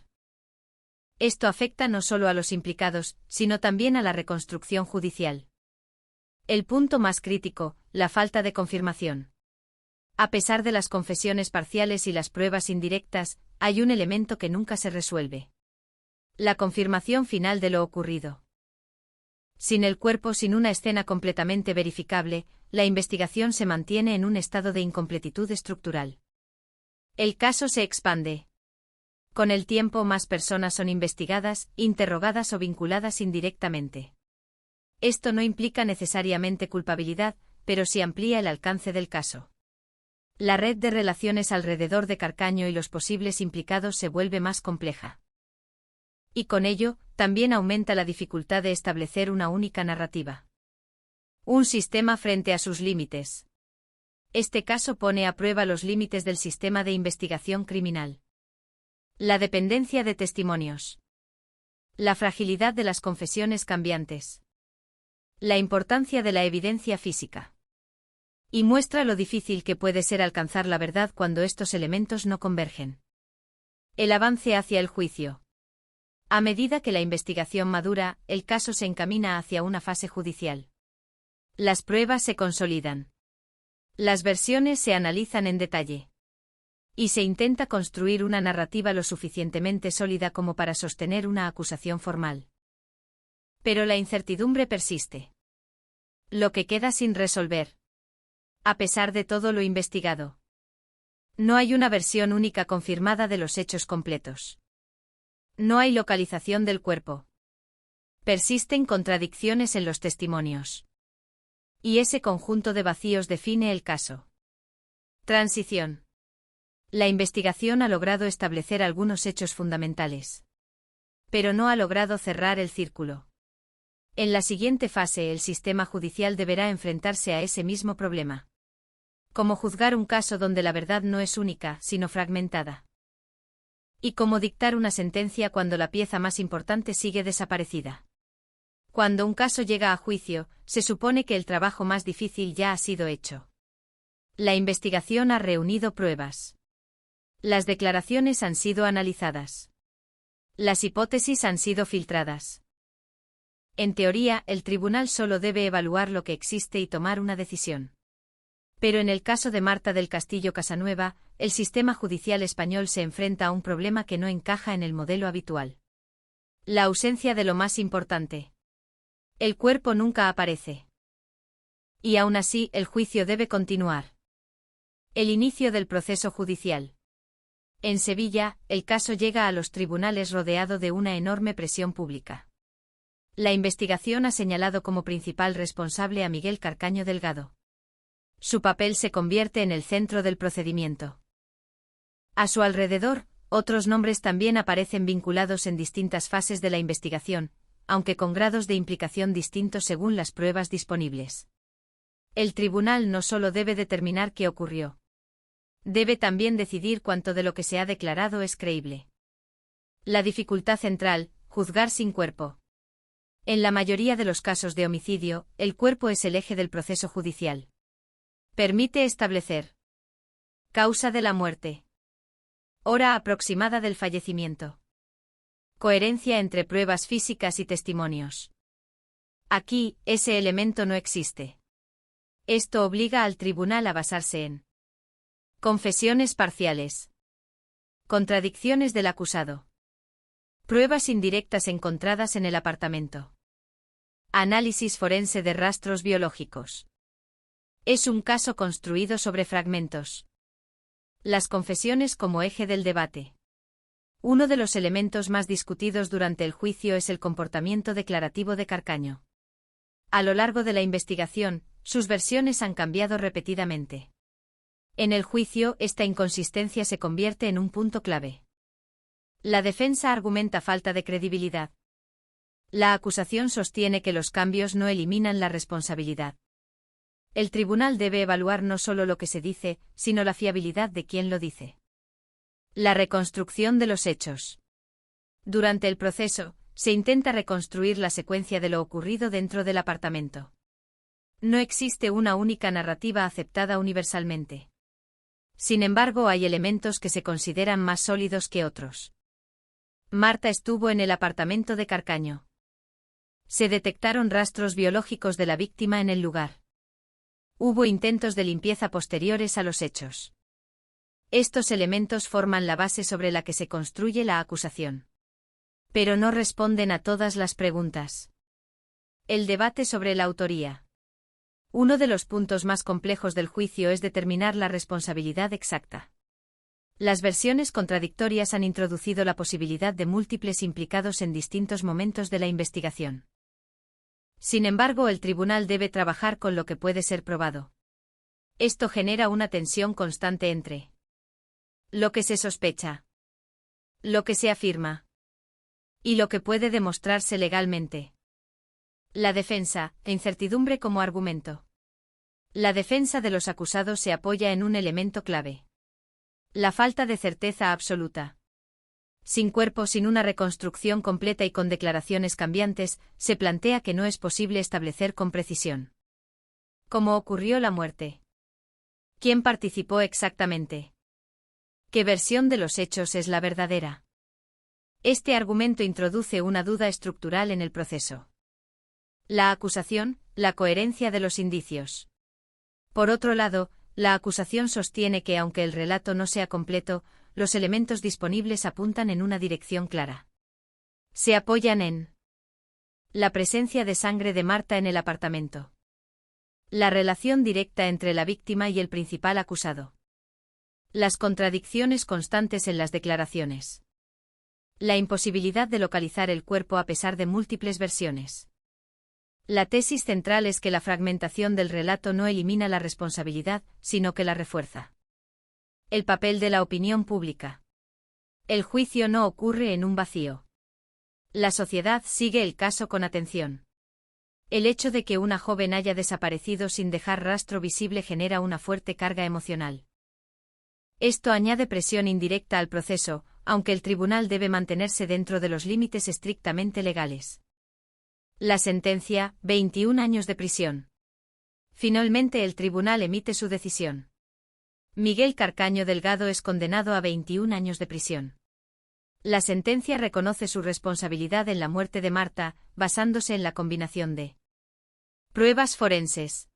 Esto afecta no solo a los implicados, sino también a la reconstrucción judicial. El punto más crítico, la falta de confirmación. A pesar de las confesiones parciales y las pruebas indirectas, hay un elemento que nunca se resuelve. La confirmación final de lo ocurrido. Sin el cuerpo, sin una escena completamente verificable, la investigación se mantiene en un estado de incompletitud estructural. El caso se expande. Con el tiempo, más personas son investigadas, interrogadas o vinculadas indirectamente. Esto no implica necesariamente culpabilidad, pero sí amplía el alcance del caso. La red de relaciones alrededor de Carcaño y los posibles implicados se vuelve más compleja. Y con ello, también aumenta la dificultad de establecer una única narrativa. Un sistema frente a sus límites. Este caso pone a prueba los límites del sistema de investigación criminal. La dependencia de testimonios. La fragilidad de las confesiones cambiantes. La importancia de la evidencia física. Y muestra lo difícil que puede ser alcanzar la verdad cuando estos elementos no convergen. El avance hacia el juicio. A medida que la investigación madura, el caso se encamina hacia una fase judicial. Las pruebas se consolidan. Las versiones se analizan en detalle. Y se intenta construir una narrativa lo suficientemente sólida como para sostener una acusación formal. Pero la incertidumbre persiste. Lo que queda sin resolver. A pesar de todo lo investigado. No hay una versión única confirmada de los hechos completos. No hay localización del cuerpo. Persisten contradicciones en los testimonios. Y ese conjunto de vacíos define el caso. Transición. La investigación ha logrado establecer algunos hechos fundamentales. Pero no ha logrado cerrar el círculo. En la siguiente fase, el sistema judicial deberá enfrentarse a ese mismo problema. Cómo juzgar un caso donde la verdad no es única, sino fragmentada. Y cómo dictar una sentencia cuando la pieza más importante sigue desaparecida. Cuando un caso llega a juicio, se supone que el trabajo más difícil ya ha sido hecho. La investigación ha reunido pruebas. Las declaraciones han sido analizadas. Las hipótesis han sido filtradas. En teoría, el tribunal solo debe evaluar lo que existe y tomar una decisión. Pero en el caso de Marta del Castillo Casanueva, el sistema judicial español se enfrenta a un problema que no encaja en el modelo habitual. La ausencia de lo más importante. El cuerpo nunca aparece. Y aún así, el juicio debe continuar. El inicio del proceso judicial. En Sevilla, el caso llega a los tribunales rodeado de una enorme presión pública. La investigación ha señalado como principal responsable a Miguel Carcaño Delgado. Su papel se convierte en el centro del procedimiento. A su alrededor, otros nombres también aparecen vinculados en distintas fases de la investigación, aunque con grados de implicación distintos según las pruebas disponibles. El tribunal no solo debe determinar qué ocurrió. Debe también decidir cuánto de lo que se ha declarado es creíble. La dificultad central, juzgar sin cuerpo. En la mayoría de los casos de homicidio, el cuerpo es el eje del proceso judicial. Permite establecer causa de la muerte, hora aproximada del fallecimiento, coherencia entre pruebas físicas y testimonios. Aquí, ese elemento no existe. Esto obliga al tribunal a basarse en confesiones parciales, contradicciones del acusado, pruebas indirectas encontradas en el apartamento, análisis forense de rastros biológicos. Es un caso construido sobre fragmentos. Las confesiones como eje del debate. Uno de los elementos más discutidos durante el juicio es el comportamiento declarativo de Carcaño. A lo largo de la investigación, sus versiones han cambiado repetidamente. En el juicio, esta inconsistencia se convierte en un punto clave. La defensa argumenta falta de credibilidad. La acusación sostiene que los cambios no eliminan la responsabilidad. El tribunal debe evaluar no solo lo que se dice, sino la fiabilidad de quien lo dice. La reconstrucción de los hechos. Durante el proceso, se intenta reconstruir la secuencia de lo ocurrido dentro del apartamento. No existe una única narrativa aceptada universalmente. Sin embargo, hay elementos que se consideran más sólidos que otros. Marta estuvo en el apartamento de Carcaño. Se detectaron rastros biológicos de la víctima en el lugar. Hubo intentos de limpieza posteriores a los hechos. Estos elementos forman la base sobre la que se construye la acusación. Pero no responden a todas las preguntas. El debate sobre la autoría. Uno de los puntos más complejos del juicio es determinar la responsabilidad exacta. Las versiones contradictorias han introducido la posibilidad de múltiples implicados en distintos momentos de la investigación. Sin embargo, el tribunal debe trabajar con lo que puede ser probado. Esto genera una tensión constante entre lo que se sospecha, lo que se afirma y lo que puede demostrarse legalmente. La defensa, e incertidumbre como argumento. La defensa de los acusados se apoya en un elemento clave: la falta de certeza absoluta. Sin cuerpo, sin una reconstrucción completa y con declaraciones cambiantes, se plantea que no es posible establecer con precisión cómo ocurrió la muerte. ¿Quién participó exactamente? ¿Qué versión de los hechos es la verdadera? Este argumento introduce una duda estructural en el proceso. La acusación, la coherencia de los indicios. Por otro lado, la acusación sostiene que aunque el relato no sea completo, los elementos disponibles apuntan en una dirección clara. Se apoyan en la presencia de sangre de Marta en el apartamento. La relación directa entre la víctima y el principal acusado. Las contradicciones constantes en las declaraciones. La imposibilidad de localizar el cuerpo a pesar de múltiples versiones. La tesis central es que la fragmentación del relato no elimina la responsabilidad, sino que la refuerza. El papel de la opinión pública. El juicio no ocurre en un vacío. La sociedad sigue el caso con atención. El hecho de que una joven haya desaparecido sin dejar rastro visible genera una fuerte carga emocional. Esto añade presión indirecta al proceso, aunque el tribunal debe mantenerse dentro de los límites estrictamente legales. La sentencia, 21 años de prisión. Finalmente el tribunal emite su decisión. Miguel Carcaño Delgado es condenado a 21 años de prisión. La sentencia reconoce su responsabilidad en la muerte de Marta, basándose en la combinación de pruebas forenses,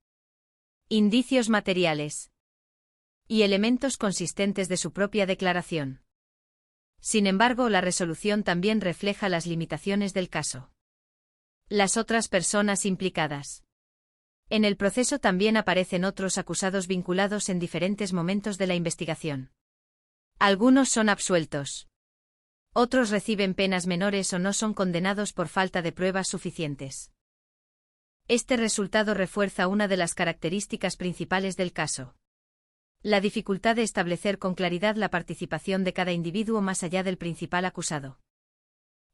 indicios materiales y elementos consistentes de su propia declaración. Sin embargo, la resolución también refleja las limitaciones del caso. Las otras personas implicadas. En el proceso también aparecen otros acusados vinculados en diferentes momentos de la investigación. Algunos son absueltos. Otros reciben penas menores o no son condenados por falta de pruebas suficientes. Este resultado refuerza una de las características principales del caso. La dificultad de establecer con claridad la participación de cada individuo más allá del principal acusado.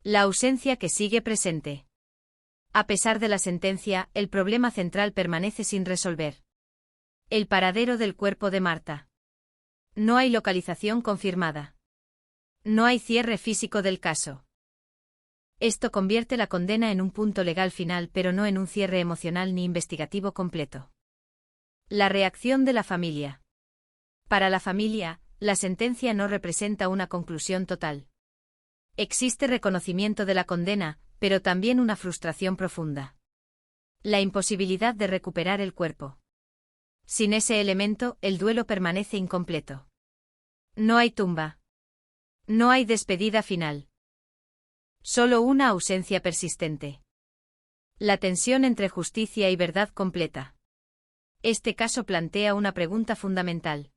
La ausencia que sigue presente. A pesar de la sentencia, el problema central permanece sin resolver. El paradero del cuerpo de Marta. No hay localización confirmada. No hay cierre físico del caso. Esto convierte la condena en un punto legal final, pero no en un cierre emocional ni investigativo completo. La reacción de la familia. Para la familia, la sentencia no representa una conclusión total. Existe reconocimiento de la condena, pero también una frustración profunda. La imposibilidad de recuperar el cuerpo. Sin ese elemento, el duelo permanece incompleto. No hay tumba. No hay despedida final. Solo una ausencia persistente. La tensión entre justicia y verdad completa. Este caso plantea una pregunta fundamental.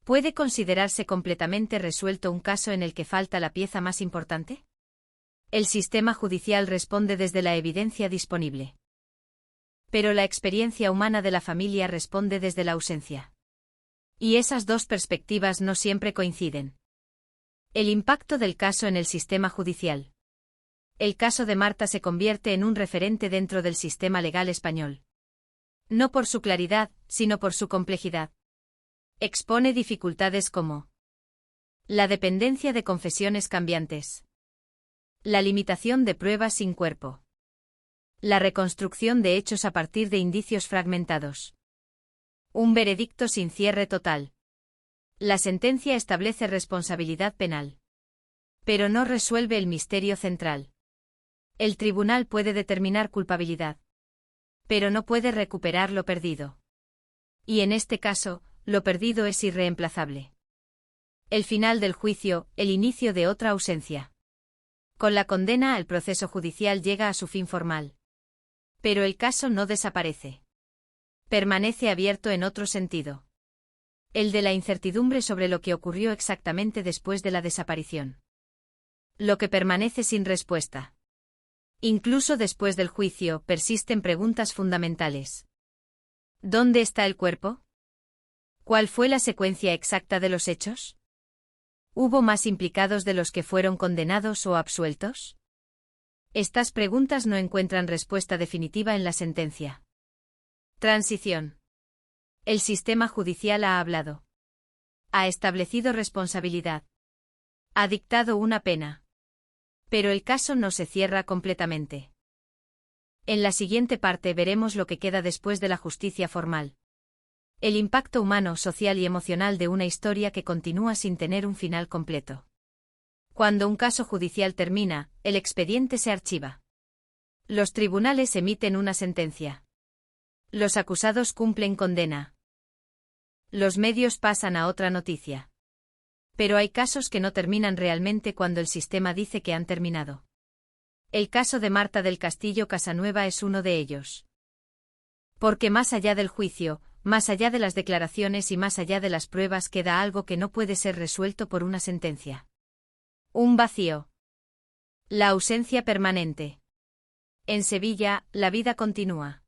¿Puede considerarse completamente resuelto un caso en el que falta la pieza más importante? El sistema judicial responde desde la evidencia disponible. Pero la experiencia humana de la familia responde desde la ausencia. Y esas dos perspectivas no siempre coinciden. El impacto del caso en el sistema judicial. El caso de Marta se convierte en un referente dentro del sistema legal español. No por su claridad, sino por su complejidad. Expone dificultades como la dependencia de confesiones cambiantes, la limitación de pruebas sin cuerpo, la reconstrucción de hechos a partir de indicios fragmentados, un veredicto sin cierre total. La sentencia establece responsabilidad penal, pero no resuelve el misterio central. El tribunal puede determinar culpabilidad, pero no puede recuperar lo perdido. Y en este caso, lo perdido es irreemplazable. El final del juicio, el inicio de otra ausencia. Con la condena, el proceso judicial llega a su fin formal. Pero el caso no desaparece. Permanece abierto en otro sentido. El de la incertidumbre sobre lo que ocurrió exactamente después de la desaparición. Lo que permanece sin respuesta. Incluso después del juicio, persisten preguntas fundamentales. ¿Dónde está el cuerpo? ¿Cuál fue la secuencia exacta de los hechos? ¿Hubo más implicados de los que fueron condenados o absueltos? Estas preguntas no encuentran respuesta definitiva en la sentencia. Transición. El sistema judicial ha hablado. Ha establecido responsabilidad. Ha dictado una pena. Pero el caso no se cierra completamente. En la siguiente parte veremos lo que queda después de la justicia formal. El impacto humano, social y emocional de una historia que continúa sin tener un final completo. Cuando un caso judicial termina, el expediente se archiva. Los tribunales emiten una sentencia. Los acusados cumplen condena. Los medios pasan a otra noticia. Pero hay casos que no terminan realmente cuando el sistema dice que han terminado. El caso de Marta del Castillo Casanueva es uno de ellos. Porque más allá del juicio, más allá de las declaraciones y más allá de las pruebas queda algo que no puede ser resuelto por una sentencia. Un vacío. La ausencia permanente. En Sevilla, la vida continúa.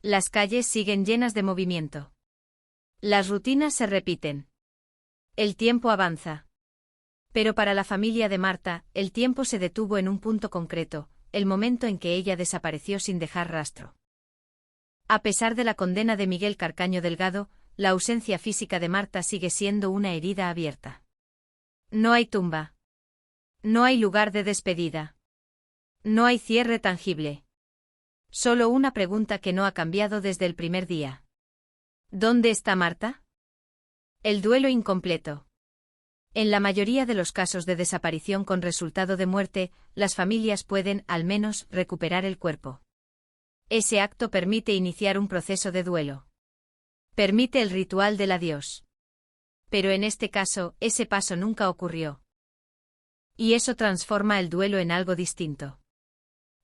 Las calles siguen llenas de movimiento. Las rutinas se repiten. El tiempo avanza. Pero para la familia de Marta, el tiempo se detuvo en un punto concreto, el momento en que ella desapareció sin dejar rastro. A pesar de la condena de Miguel Carcaño Delgado, la ausencia física de Marta sigue siendo una herida abierta. No hay tumba. No hay lugar de despedida. No hay cierre tangible. Solo una pregunta que no ha cambiado desde el primer día. ¿Dónde está Marta? El duelo incompleto. En la mayoría de los casos de desaparición con resultado de muerte, las familias pueden, al menos, recuperar el cuerpo. Ese acto permite iniciar un proceso de duelo. Permite el ritual del adiós. Pero en este caso, ese paso nunca ocurrió. Y eso transforma el duelo en algo distinto.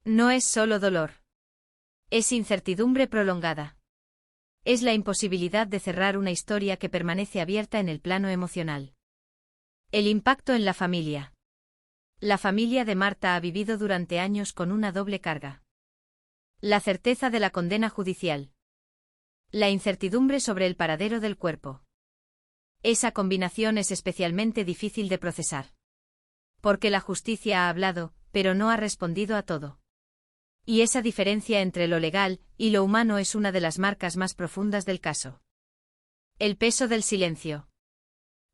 No es solo dolor. Es incertidumbre prolongada. Es la imposibilidad de cerrar una historia que permanece abierta en el plano emocional. El impacto en la familia. La familia de Marta ha vivido durante años con una doble carga. La certeza de la condena judicial. La incertidumbre sobre el paradero del cuerpo. Esa combinación es especialmente difícil de procesar. Porque la justicia ha hablado, pero no ha respondido a todo. Y esa diferencia entre lo legal y lo humano es una de las marcas más profundas del caso. El peso del silencio.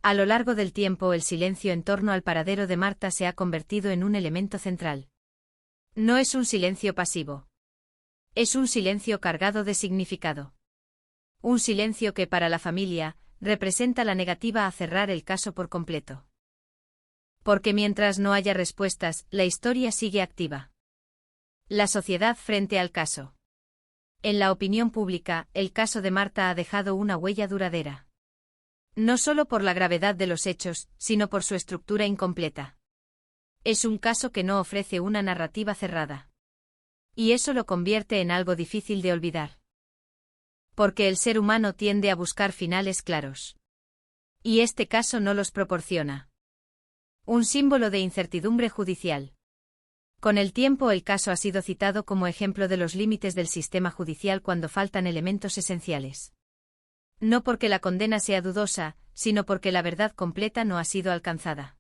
A lo largo del tiempo, el silencio en torno al paradero de Marta se ha convertido en un elemento central. No es un silencio pasivo. Es un silencio cargado de significado. Un silencio que para la familia representa la negativa a cerrar el caso por completo. Porque mientras no haya respuestas, la historia sigue activa. La sociedad frente al caso. En la opinión pública, el caso de Marta ha dejado una huella duradera. No solo por la gravedad de los hechos, sino por su estructura incompleta. Es un caso que no ofrece una narrativa cerrada. Y eso lo convierte en algo difícil de olvidar. Porque el ser humano tiende a buscar finales claros. Y este caso no los proporciona. Un símbolo de incertidumbre judicial. Con el tiempo el caso ha sido citado como ejemplo de los límites del sistema judicial cuando faltan elementos esenciales. No porque la condena sea dudosa, sino porque la verdad completa no ha sido alcanzada.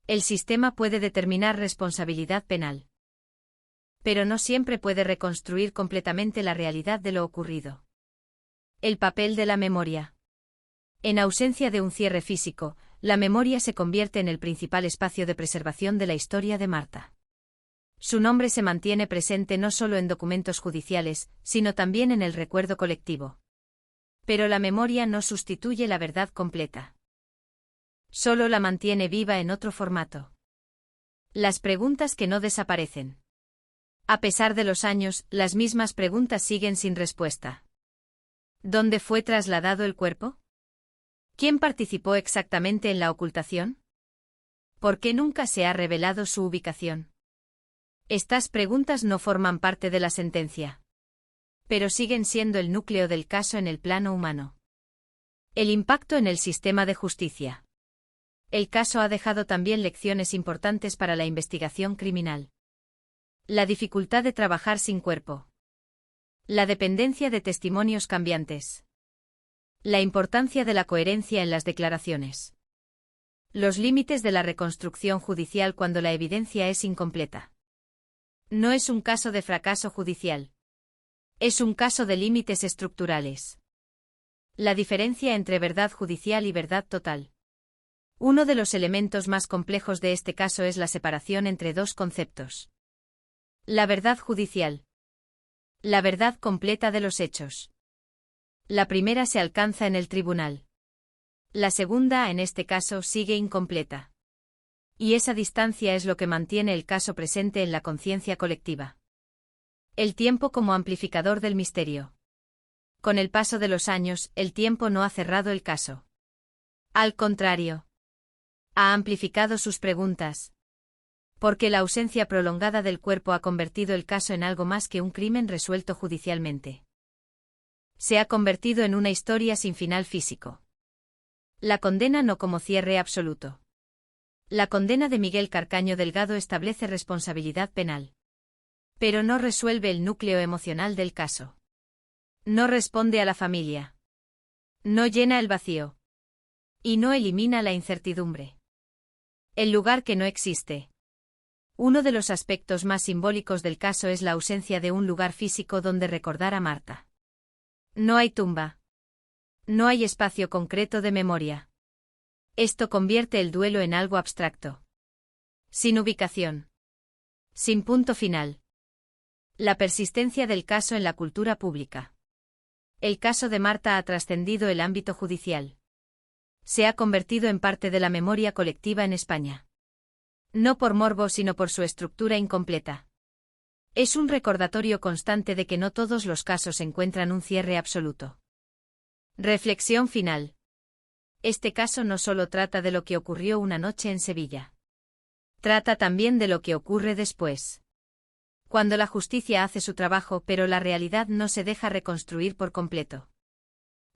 El sistema puede determinar responsabilidad penal. Pero no siempre puede reconstruir completamente la realidad de lo ocurrido. El papel de la memoria. En ausencia de un cierre físico, la memoria se convierte en el principal espacio de preservación de la historia de Marta. Su nombre se mantiene presente no solo en documentos judiciales, sino también en el recuerdo colectivo. Pero la memoria no sustituye la verdad completa. Solo la mantiene viva en otro formato. Las preguntas que no desaparecen. A pesar de los años, las mismas preguntas siguen sin respuesta. ¿Dónde fue trasladado el cuerpo? ¿Quién participó exactamente en la ocultación? ¿Por qué nunca se ha revelado su ubicación? Estas preguntas no forman parte de la sentencia. Pero siguen siendo el núcleo del caso en el plano humano. El impacto en el sistema de justicia. El caso ha dejado también lecciones importantes para la investigación criminal. La dificultad de trabajar sin cuerpo. La dependencia de testimonios cambiantes. La importancia de la coherencia en las declaraciones. Los límites de la reconstrucción judicial cuando la evidencia es incompleta. No es un caso de fracaso judicial. Es un caso de límites estructurales. La diferencia entre verdad judicial y verdad total. Uno de los elementos más complejos de este caso es la separación entre dos conceptos. La verdad judicial. La verdad completa de los hechos. La primera se alcanza en el tribunal. La segunda, en este caso, sigue incompleta. Y esa distancia es lo que mantiene el caso presente en la conciencia colectiva. El tiempo como amplificador del misterio. Con el paso de los años, el tiempo no ha cerrado el caso. Al contrario, ha amplificado sus preguntas. Porque la ausencia prolongada del cuerpo ha convertido el caso en algo más que un crimen resuelto judicialmente. Se ha convertido en una historia sin final físico. La condena no como cierre absoluto. La condena de Miguel Carcaño Delgado establece responsabilidad penal. Pero no resuelve el núcleo emocional del caso. No responde a la familia. No llena el vacío. Y no elimina la incertidumbre. El lugar que no existe. Uno de los aspectos más simbólicos del caso es la ausencia de un lugar físico donde recordar a Marta. No hay tumba. No hay espacio concreto de memoria. Esto convierte el duelo en algo abstracto. Sin ubicación. Sin punto final. La persistencia del caso en la cultura pública. El caso de Marta ha trascendido el ámbito judicial. Se ha convertido en parte de la memoria colectiva en España. No por morbo, sino por su estructura incompleta. Es un recordatorio constante de que no todos los casos encuentran un cierre absoluto. Reflexión final. Este caso no solo trata de lo que ocurrió una noche en Sevilla. Trata también de lo que ocurre después. Cuando la justicia hace su trabajo pero la realidad no se deja reconstruir por completo.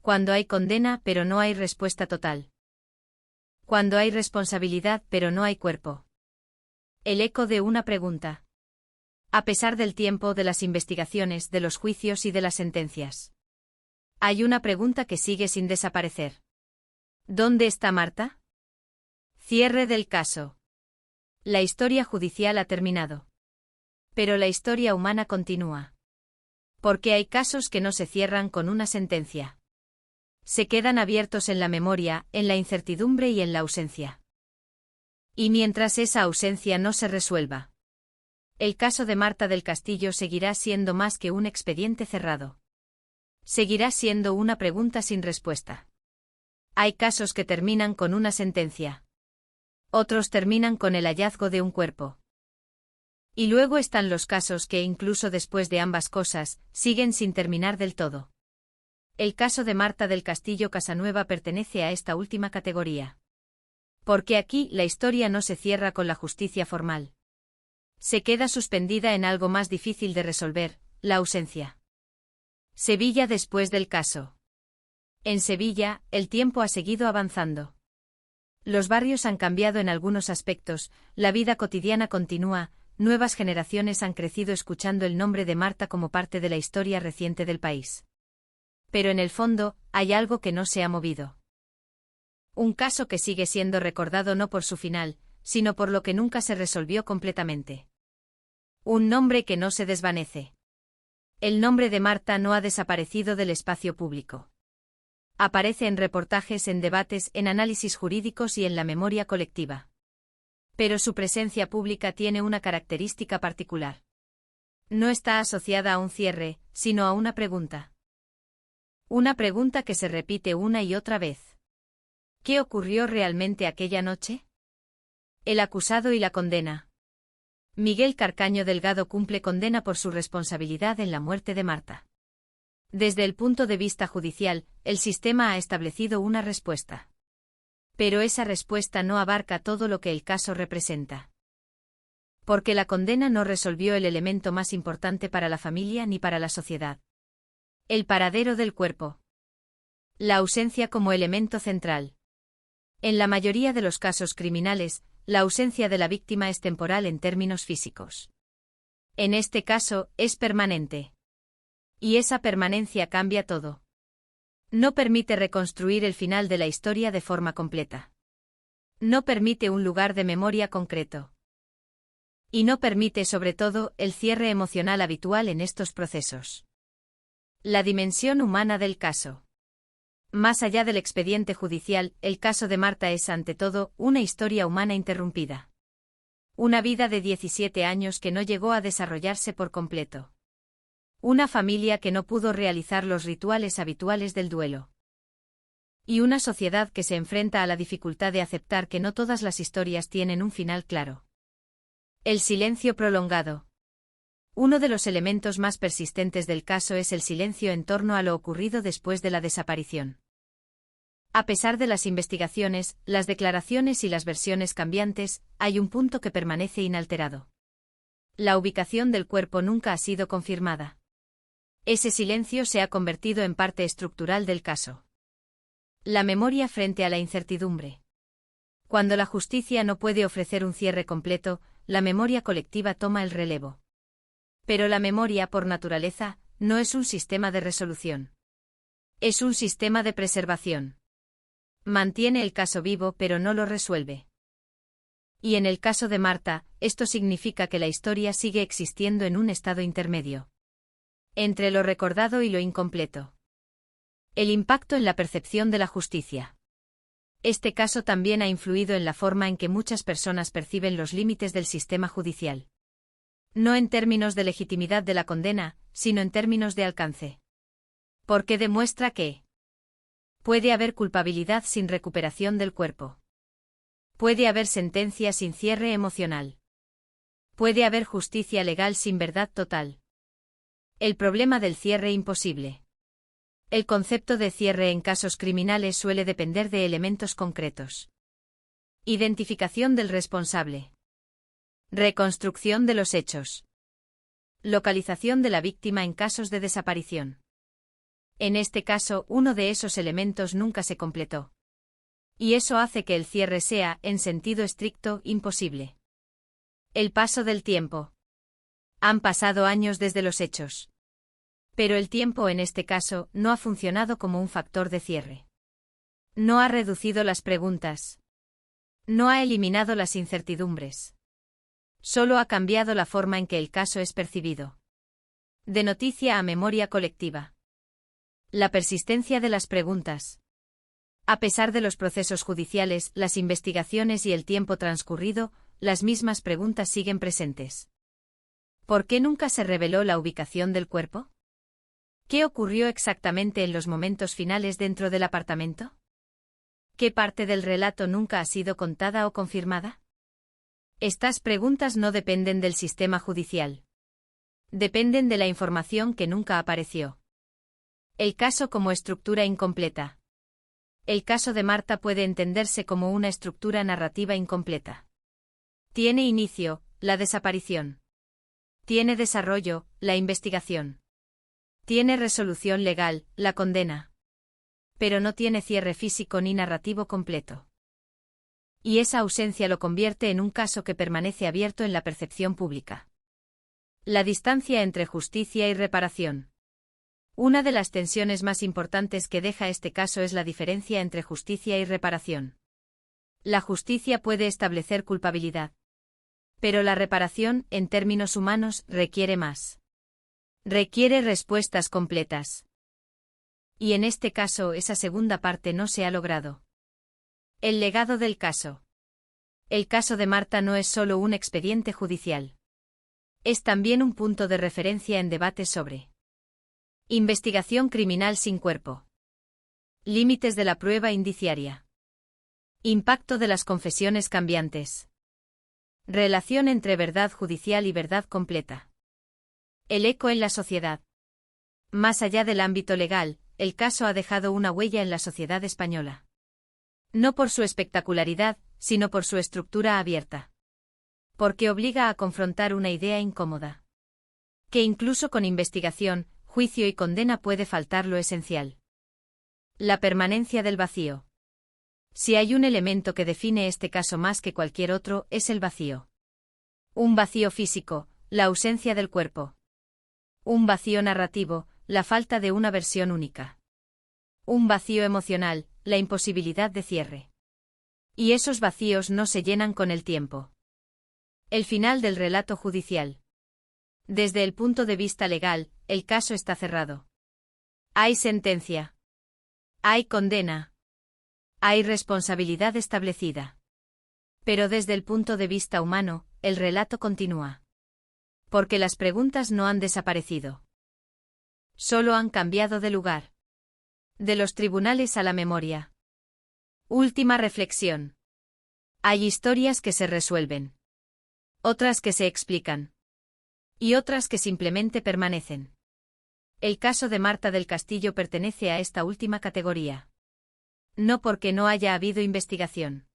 Cuando hay condena pero no hay respuesta total. Cuando hay responsabilidad pero no hay cuerpo. El eco de una pregunta. A pesar del tiempo, de las investigaciones, de los juicios y de las sentencias. Hay una pregunta que sigue sin desaparecer. ¿Dónde está Marta? Cierre del caso. La historia judicial ha terminado. Pero la historia humana continúa. Porque hay casos que no se cierran con una sentencia. Se quedan abiertos en la memoria, en la incertidumbre y en la ausencia. Y mientras esa ausencia no se resuelva, el caso de Marta del Castillo seguirá siendo más que un expediente cerrado. Seguirá siendo una pregunta sin respuesta. Hay casos que terminan con una sentencia. Otros terminan con el hallazgo de un cuerpo. Y luego están los casos que, incluso después de ambas cosas, siguen sin terminar del todo. El caso de Marta del Castillo Casanueva pertenece a esta última categoría. Porque aquí la historia no se cierra con la justicia formal. Se queda suspendida en algo más difícil de resolver, la ausencia. Sevilla después del caso. En Sevilla, el tiempo ha seguido avanzando. Los barrios han cambiado en algunos aspectos, la vida cotidiana continúa, nuevas generaciones han crecido escuchando el nombre de Marta como parte de la historia reciente del país. Pero en el fondo, hay algo que no se ha movido. Un caso que sigue siendo recordado no por su final, sino por lo que nunca se resolvió completamente. Un nombre que no se desvanece. El nombre de Marta no ha desaparecido del espacio público. Aparece en reportajes, en debates, en análisis jurídicos y en la memoria colectiva. Pero su presencia pública tiene una característica particular. No está asociada a un cierre, sino a una pregunta. Una pregunta que se repite una y otra vez. ¿Qué ocurrió realmente aquella noche? El acusado y la condena. Miguel Carcaño Delgado cumple condena por su responsabilidad en la muerte de Marta. Desde el punto de vista judicial, el sistema ha establecido una respuesta. Pero esa respuesta no abarca todo lo que el caso representa. Porque la condena no resolvió el elemento más importante para la familia ni para la sociedad. El paradero del cuerpo. La ausencia como elemento central. En la mayoría de los casos criminales, la ausencia de la víctima es temporal en términos físicos. En este caso, es permanente. Y esa permanencia cambia todo. No permite reconstruir el final de la historia de forma completa. No permite un lugar de memoria concreto. Y no permite, sobre todo, el cierre emocional habitual en estos procesos. La dimensión humana del caso. Más allá del expediente judicial, el caso de Marta es, ante todo, una historia humana interrumpida. Una vida de 17 años que no llegó a desarrollarse por completo. Una familia que no pudo realizar los rituales habituales del duelo. Y una sociedad que se enfrenta a la dificultad de aceptar que no todas las historias tienen un final claro. El silencio prolongado. Uno de los elementos más persistentes del caso es el silencio en torno a lo ocurrido después de la desaparición. A pesar de las investigaciones, las declaraciones y las versiones cambiantes, hay un punto que permanece inalterado. La ubicación del cuerpo nunca ha sido confirmada. Ese silencio se ha convertido en parte estructural del caso. La memoria frente a la incertidumbre. Cuando la justicia no puede ofrecer un cierre completo, la memoria colectiva toma el relevo. Pero la memoria, por naturaleza, no es un sistema de resolución. Es un sistema de preservación. Mantiene el caso vivo pero no lo resuelve. Y en el caso de Marta, esto significa que la historia sigue existiendo en un estado intermedio. Entre lo recordado y lo incompleto. El impacto en la percepción de la justicia. Este caso también ha influido en la forma en que muchas personas perciben los límites del sistema judicial. No en términos de legitimidad de la condena, sino en términos de alcance. Porque demuestra que puede haber culpabilidad sin recuperación del cuerpo. Puede haber sentencia sin cierre emocional. Puede haber justicia legal sin verdad total. El problema del cierre imposible. El concepto de cierre en casos criminales suele depender de elementos concretos. Identificación del responsable. Reconstrucción de los hechos. Localización de la víctima en casos de desaparición. En este caso, uno de esos elementos nunca se completó. Y eso hace que el cierre sea, en sentido estricto, imposible. El paso del tiempo. Han pasado años desde los hechos. Pero el tiempo en este caso no ha funcionado como un factor de cierre. No ha reducido las preguntas. No ha eliminado las incertidumbres. Solo ha cambiado la forma en que el caso es percibido. De noticia a memoria colectiva. La persistencia de las preguntas. A pesar de los procesos judiciales, las investigaciones y el tiempo transcurrido, las mismas preguntas siguen presentes. ¿Por qué nunca se reveló la ubicación del cuerpo? ¿Qué ocurrió exactamente en los momentos finales dentro del apartamento? ¿Qué parte del relato nunca ha sido contada o confirmada? Estas preguntas no dependen del sistema judicial. Dependen de la información que nunca apareció. El caso como estructura incompleta. El caso de Marta puede entenderse como una estructura narrativa incompleta. Tiene inicio, la desaparición. Tiene desarrollo, la investigación. Tiene resolución legal, la condena. Pero no tiene cierre físico ni narrativo completo. Y esa ausencia lo convierte en un caso que permanece abierto en la percepción pública. La distancia entre justicia y reparación. Una de las tensiones más importantes que deja este caso es la diferencia entre justicia y reparación. La justicia puede establecer culpabilidad. Pero la reparación, en términos humanos, requiere más. Requiere respuestas completas. Y en este caso esa segunda parte no se ha logrado. El legado del caso. El caso de Marta no es solo un expediente judicial. Es también un punto de referencia en debates sobre investigación criminal sin cuerpo. Límites de la prueba indiciaria. Impacto de las confesiones cambiantes. Relación entre verdad judicial y verdad completa. El eco en la sociedad. Más allá del ámbito legal, el caso ha dejado una huella en la sociedad española. No por su espectacularidad, sino por su estructura abierta. Porque obliga a confrontar una idea incómoda. Que incluso con investigación, juicio y condena puede faltar lo esencial. La permanencia del vacío. Si hay un elemento que define este caso más que cualquier otro, es el vacío. Un vacío físico, la ausencia del cuerpo. Un vacío narrativo, la falta de una versión única. Un vacío emocional, la imposibilidad de cierre. Y esos vacíos no se llenan con el tiempo. El final del relato judicial. Desde el punto de vista legal, el caso está cerrado. Hay sentencia. Hay condena. Hay responsabilidad establecida. Pero desde el punto de vista humano, el relato continúa. Porque las preguntas no han desaparecido. Solo han cambiado de lugar. De los tribunales a la memoria. Última reflexión. Hay historias que se resuelven. Otras que se explican. Y otras que simplemente permanecen. El caso de Marta del Castillo pertenece a esta última categoría. No porque no haya habido investigación.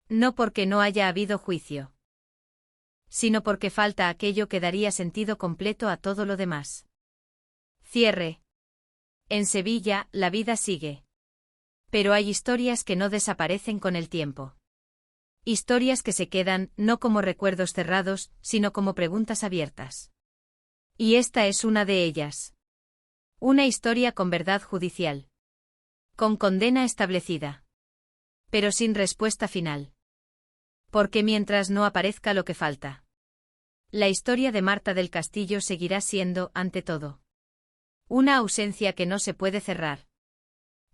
No porque no haya habido juicio. Sino porque falta aquello que daría sentido completo a todo lo demás. Cierre. En Sevilla, la vida sigue. Pero hay historias que no desaparecen con el tiempo. Historias que se quedan, no como recuerdos cerrados, sino como preguntas abiertas. Y esta es una de ellas. Una historia con verdad judicial. Con condena establecida. Pero sin respuesta final. Porque mientras no aparezca lo que falta. La historia de Marta del Castillo seguirá siendo, ante todo, una ausencia que no se puede cerrar.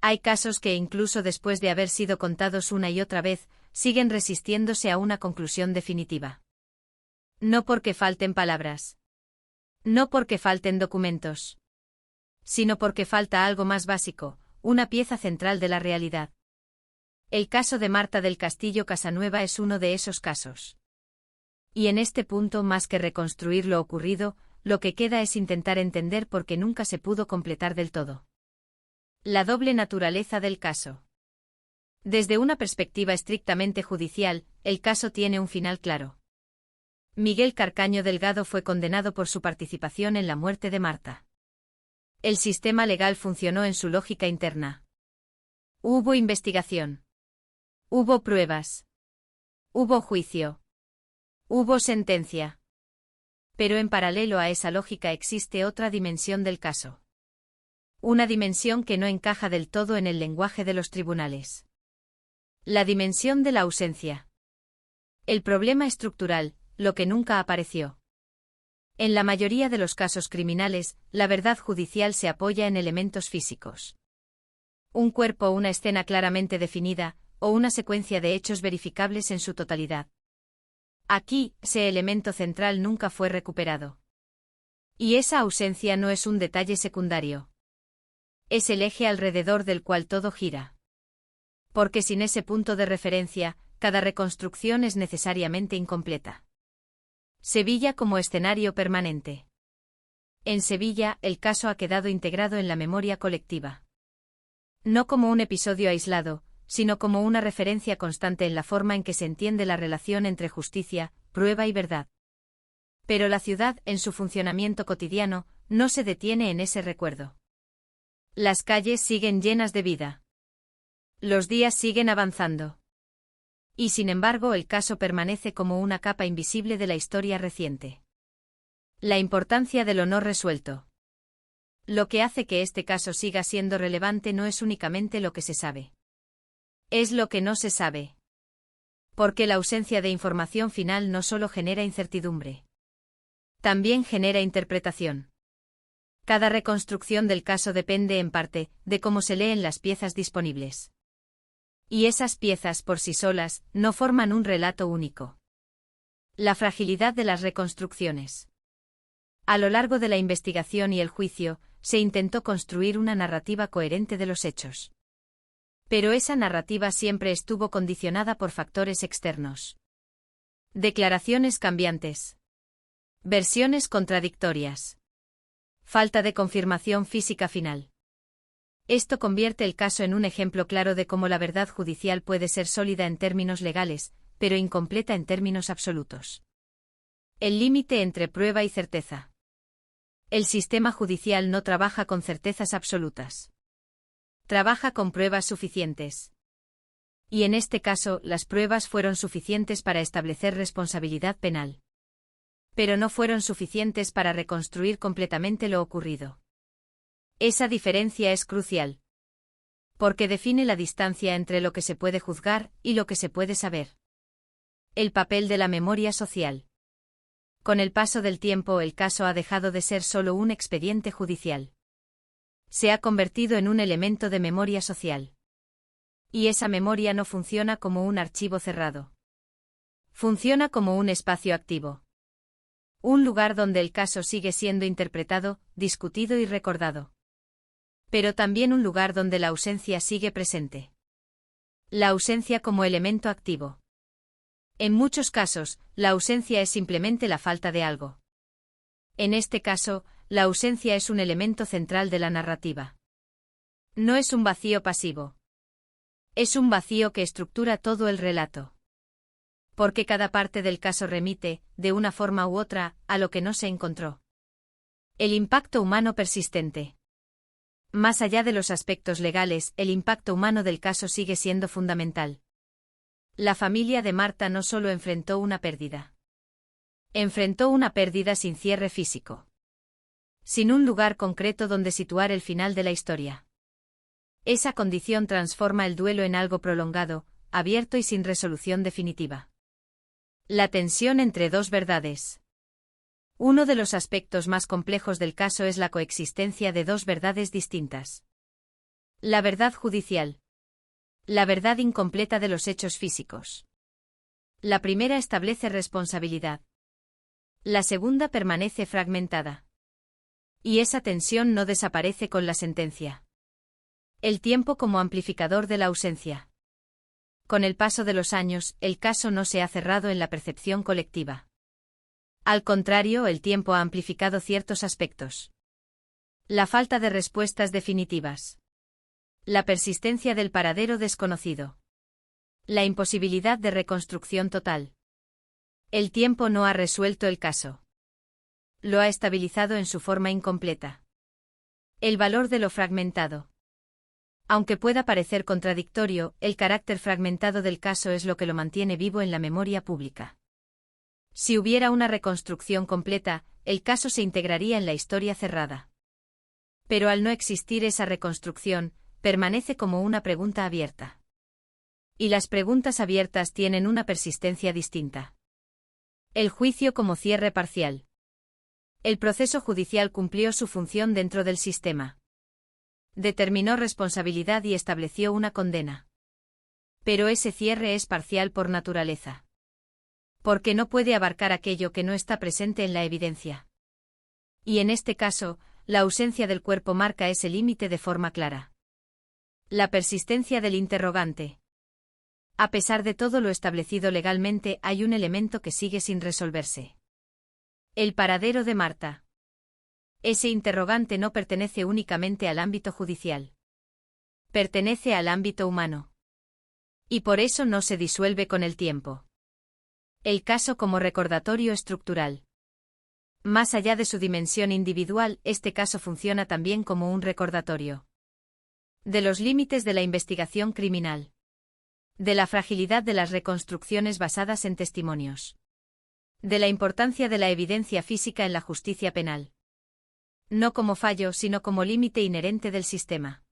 Hay casos que incluso después de haber sido contados una y otra vez, siguen resistiéndose a una conclusión definitiva. No porque falten palabras. No porque falten documentos. Sino porque falta algo más básico, una pieza central de la realidad. El caso de Marta del Castillo Casanueva es uno de esos casos. Y en este punto, más que reconstruir lo ocurrido, lo que queda es intentar entender por qué nunca se pudo completar del todo. La doble naturaleza del caso. Desde una perspectiva estrictamente judicial, el caso tiene un final claro. Miguel Carcaño Delgado fue condenado por su participación en la muerte de Marta. El sistema legal funcionó en su lógica interna. Hubo investigación. Hubo pruebas. Hubo juicio. Hubo sentencia. Pero en paralelo a esa lógica existe otra dimensión del caso. Una dimensión que no encaja del todo en el lenguaje de los tribunales. La dimensión de la ausencia. El problema estructural, lo que nunca apareció. En la mayoría de los casos criminales, la verdad judicial se apoya en elementos físicos. Un cuerpo, una escena claramente definida, o una secuencia de hechos verificables en su totalidad. Aquí, ese elemento central nunca fue recuperado. Y esa ausencia no es un detalle secundario. Es el eje alrededor del cual todo gira. Porque sin ese punto de referencia, cada reconstrucción es necesariamente incompleta. Sevilla como escenario permanente. En Sevilla, el caso ha quedado integrado en la memoria colectiva. No como un episodio aislado, sino como una referencia constante en la forma en que se entiende la relación entre justicia, prueba y verdad. Pero la ciudad, en su funcionamiento cotidiano, no se detiene en ese recuerdo. Las calles siguen llenas de vida. Los días siguen avanzando. Y sin embargo, el caso permanece como una capa invisible de la historia reciente. La importancia de lo no resuelto. Lo que hace que este caso siga siendo relevante no es únicamente lo que se sabe. Es lo que no se sabe. Porque la ausencia de información final no solo genera incertidumbre. También genera interpretación. Cada reconstrucción del caso depende en parte de cómo se leen las piezas disponibles. Y esas piezas por sí solas no forman un relato único. La fragilidad de las reconstrucciones. A lo largo de la investigación y el juicio, se intentó construir una narrativa coherente de los hechos. Pero esa narrativa siempre estuvo condicionada por factores externos. Declaraciones cambiantes. Versiones contradictorias. Falta de confirmación física final. Esto convierte el caso en un ejemplo claro de cómo la verdad judicial puede ser sólida en términos legales, pero incompleta en términos absolutos. El límite entre prueba y certeza. El sistema judicial no trabaja con certezas absolutas. Trabaja con pruebas suficientes. Y en este caso, las pruebas fueron suficientes para establecer responsabilidad penal. Pero no fueron suficientes para reconstruir completamente lo ocurrido. Esa diferencia es crucial. Porque define la distancia entre lo que se puede juzgar y lo que se puede saber. El papel de la memoria social. Con el paso del tiempo, el caso ha dejado de ser solo un expediente judicial. Se ha convertido en un elemento de memoria social. Y esa memoria no funciona como un archivo cerrado. Funciona como un espacio activo. Un lugar donde el caso sigue siendo interpretado, discutido y recordado. Pero también un lugar donde la ausencia sigue presente. La ausencia como elemento activo. En muchos casos, la ausencia es simplemente la falta de algo. En este caso, la ausencia es un elemento central de la narrativa. No es un vacío pasivo. Es un vacío que estructura todo el relato. Porque cada parte del caso remite, de una forma u otra, a lo que no se encontró. El impacto humano persistente. Más allá de los aspectos legales, el impacto humano del caso sigue siendo fundamental. La familia de Marta no solo enfrentó una pérdida. Enfrentó una pérdida sin cierre físico. Sin un lugar concreto donde situar el final de la historia. Esa condición transforma el duelo en algo prolongado, abierto y sin resolución definitiva. La tensión entre dos verdades. Uno de los aspectos más complejos del caso es la coexistencia de dos verdades distintas. La verdad judicial. La verdad incompleta de los hechos físicos. La primera establece responsabilidad. La segunda permanece fragmentada. Y esa tensión no desaparece con la sentencia. El tiempo como amplificador de la ausencia. Con el paso de los años, el caso no se ha cerrado en la percepción colectiva. Al contrario, el tiempo ha amplificado ciertos aspectos. La falta de respuestas definitivas. La persistencia del paradero desconocido. La imposibilidad de reconstrucción total. El tiempo no ha resuelto el caso. Lo ha estabilizado en su forma incompleta. El valor de lo fragmentado. Aunque pueda parecer contradictorio, el carácter fragmentado del caso es lo que lo mantiene vivo en la memoria pública. Si hubiera una reconstrucción completa, el caso se integraría en la historia cerrada. Pero al no existir esa reconstrucción, permanece como una pregunta abierta. Y las preguntas abiertas tienen una persistencia distinta. El juicio como cierre parcial. El proceso judicial cumplió su función dentro del sistema. Determinó responsabilidad y estableció una condena. Pero ese cierre es parcial por naturaleza. Porque no puede abarcar aquello que no está presente en la evidencia. Y en este caso, la ausencia del cuerpo marca ese límite de forma clara. La persistencia del interrogante. A pesar de todo lo establecido legalmente, hay un elemento que sigue sin resolverse. El paradero de Marta. Ese interrogante no pertenece únicamente al ámbito judicial. Pertenece al ámbito humano. Y por eso no se disuelve con el tiempo. El caso como recordatorio estructural. Más allá de su dimensión individual, este caso funciona también como un recordatorio. De los límites de la investigación criminal. De la fragilidad de las reconstrucciones basadas en testimonios. De la importancia de la evidencia física en la justicia penal. No como fallo, sino como límite inherente del sistema.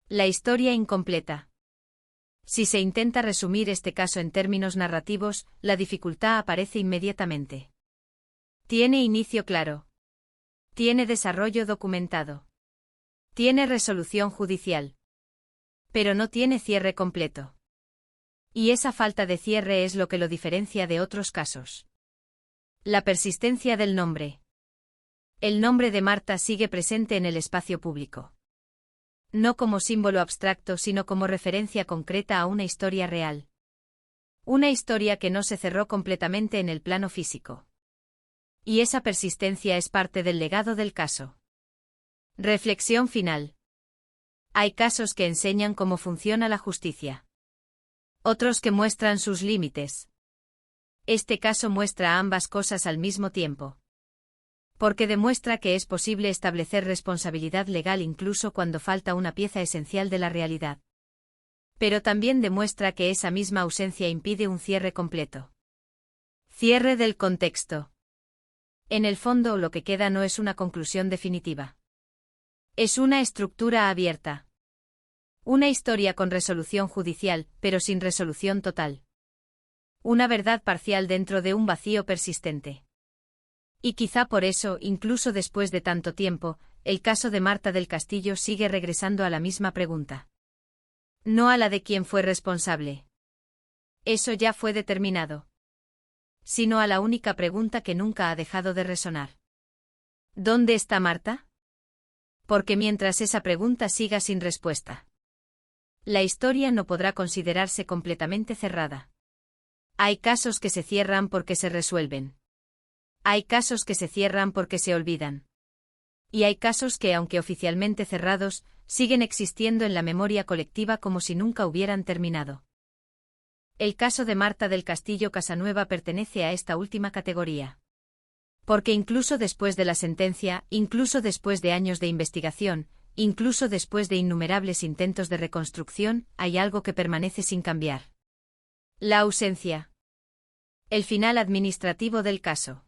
La historia incompleta. Si se intenta resumir este caso en términos narrativos, la dificultad aparece inmediatamente. Tiene inicio claro. Tiene desarrollo documentado. Tiene resolución judicial. Pero no tiene cierre completo. Y esa falta de cierre es lo que lo diferencia de otros casos. La persistencia del nombre. El nombre de Marta sigue presente en el espacio público. No como símbolo abstracto, sino como referencia concreta a una historia real. Una historia que no se cerró completamente en el plano físico. Y esa persistencia es parte del legado del caso. Reflexión final. Hay casos que enseñan cómo funciona la justicia. Otros que muestran sus límites. Este caso muestra ambas cosas al mismo tiempo. Porque demuestra que es posible establecer responsabilidad legal incluso cuando falta una pieza esencial de la realidad. Pero también demuestra que esa misma ausencia impide un cierre completo. Cierre del contexto. En el fondo, lo que queda no es una conclusión definitiva. Es una estructura abierta. Una historia con resolución judicial, pero sin resolución total. Una verdad parcial dentro de un vacío persistente. Y quizá por eso, incluso después de tanto tiempo, el caso de Marta del Castillo sigue regresando a la misma pregunta. No a la de quién fue responsable. Eso ya fue determinado. Sino a la única pregunta que nunca ha dejado de resonar. ¿Dónde está Marta? Porque mientras esa pregunta siga sin respuesta, la historia no podrá considerarse completamente cerrada. Hay casos que se cierran porque se resuelven. Hay casos que se cierran porque se olvidan. Y hay casos que, aunque oficialmente cerrados, siguen existiendo en la memoria colectiva como si nunca hubieran terminado. El caso de Marta del Castillo Casanueva pertenece a esta última categoría. Porque incluso después de la sentencia, incluso después de años de investigación, incluso después de innumerables intentos de reconstrucción, hay algo que permanece sin cambiar. La ausencia. El final administrativo del caso.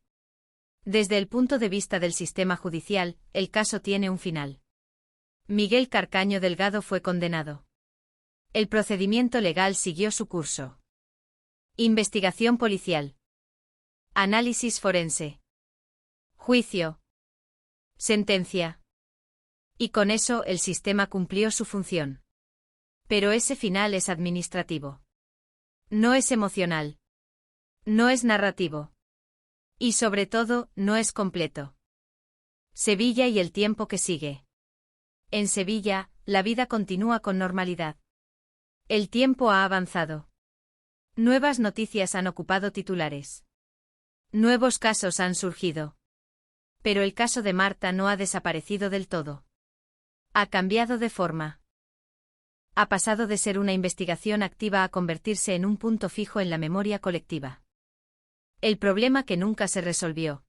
Desde el punto de vista del sistema judicial, el caso tiene un final. Miguel Carcaño Delgado fue condenado. El procedimiento legal siguió su curso. Investigación policial. Análisis forense. Juicio. Sentencia. Y con eso el sistema cumplió su función. Pero ese final es administrativo. No es emocional. No es narrativo. Y sobre todo, no es completo. Sevilla y el tiempo que sigue. En Sevilla, la vida continúa con normalidad. El tiempo ha avanzado. Nuevas noticias han ocupado titulares. Nuevos casos han surgido. Pero el caso de Marta no ha desaparecido del todo. Ha cambiado de forma. Ha pasado de ser una investigación activa a convertirse en un punto fijo en la memoria colectiva. El problema que nunca se resolvió.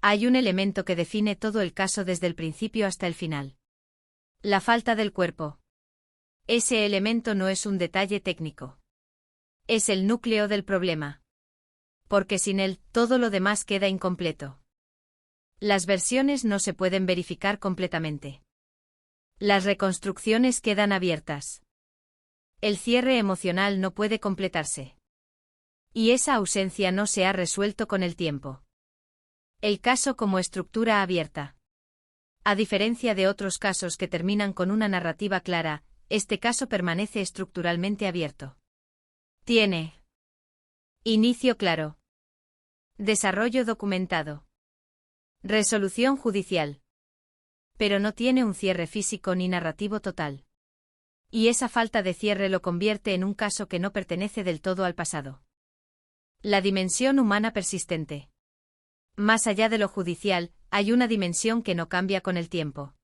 Hay un elemento que define todo el caso desde el principio hasta el final. La falta del cuerpo. Ese elemento no es un detalle técnico. Es el núcleo del problema. Porque sin él, todo lo demás queda incompleto. Las versiones no se pueden verificar completamente. Las reconstrucciones quedan abiertas. El cierre emocional no puede completarse. Y esa ausencia no se ha resuelto con el tiempo. El caso como estructura abierta. A diferencia de otros casos que terminan con una narrativa clara, este caso permanece estructuralmente abierto. Tiene inicio claro. Desarrollo documentado. Resolución judicial. Pero no tiene un cierre físico ni narrativo total. Y esa falta de cierre lo convierte en un caso que no pertenece del todo al pasado. La dimensión humana persistente. Más allá de lo judicial, hay una dimensión que no cambia con el tiempo.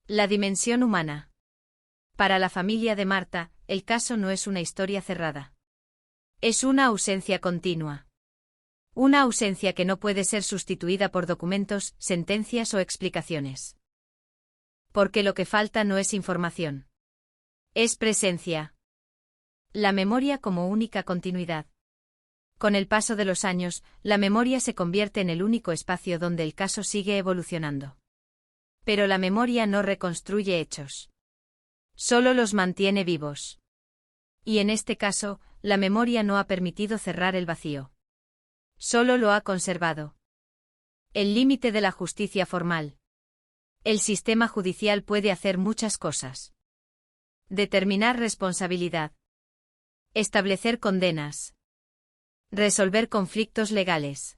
La dimensión humana. Para la familia de Marta, el caso no es una historia cerrada. Es una ausencia continua. Una ausencia que no puede ser sustituida por documentos, sentencias o explicaciones. Porque lo que falta no es información. Es presencia. La memoria como única continuidad. Con el paso de los años, la memoria se convierte en el único espacio donde el caso sigue evolucionando. Pero la memoria no reconstruye hechos. Solo los mantiene vivos. Y en este caso, la memoria no ha permitido cerrar el vacío. Solo lo ha conservado. El límite de la justicia formal. El sistema judicial puede hacer muchas cosas. Determinar responsabilidad. Establecer condenas. Resolver conflictos legales.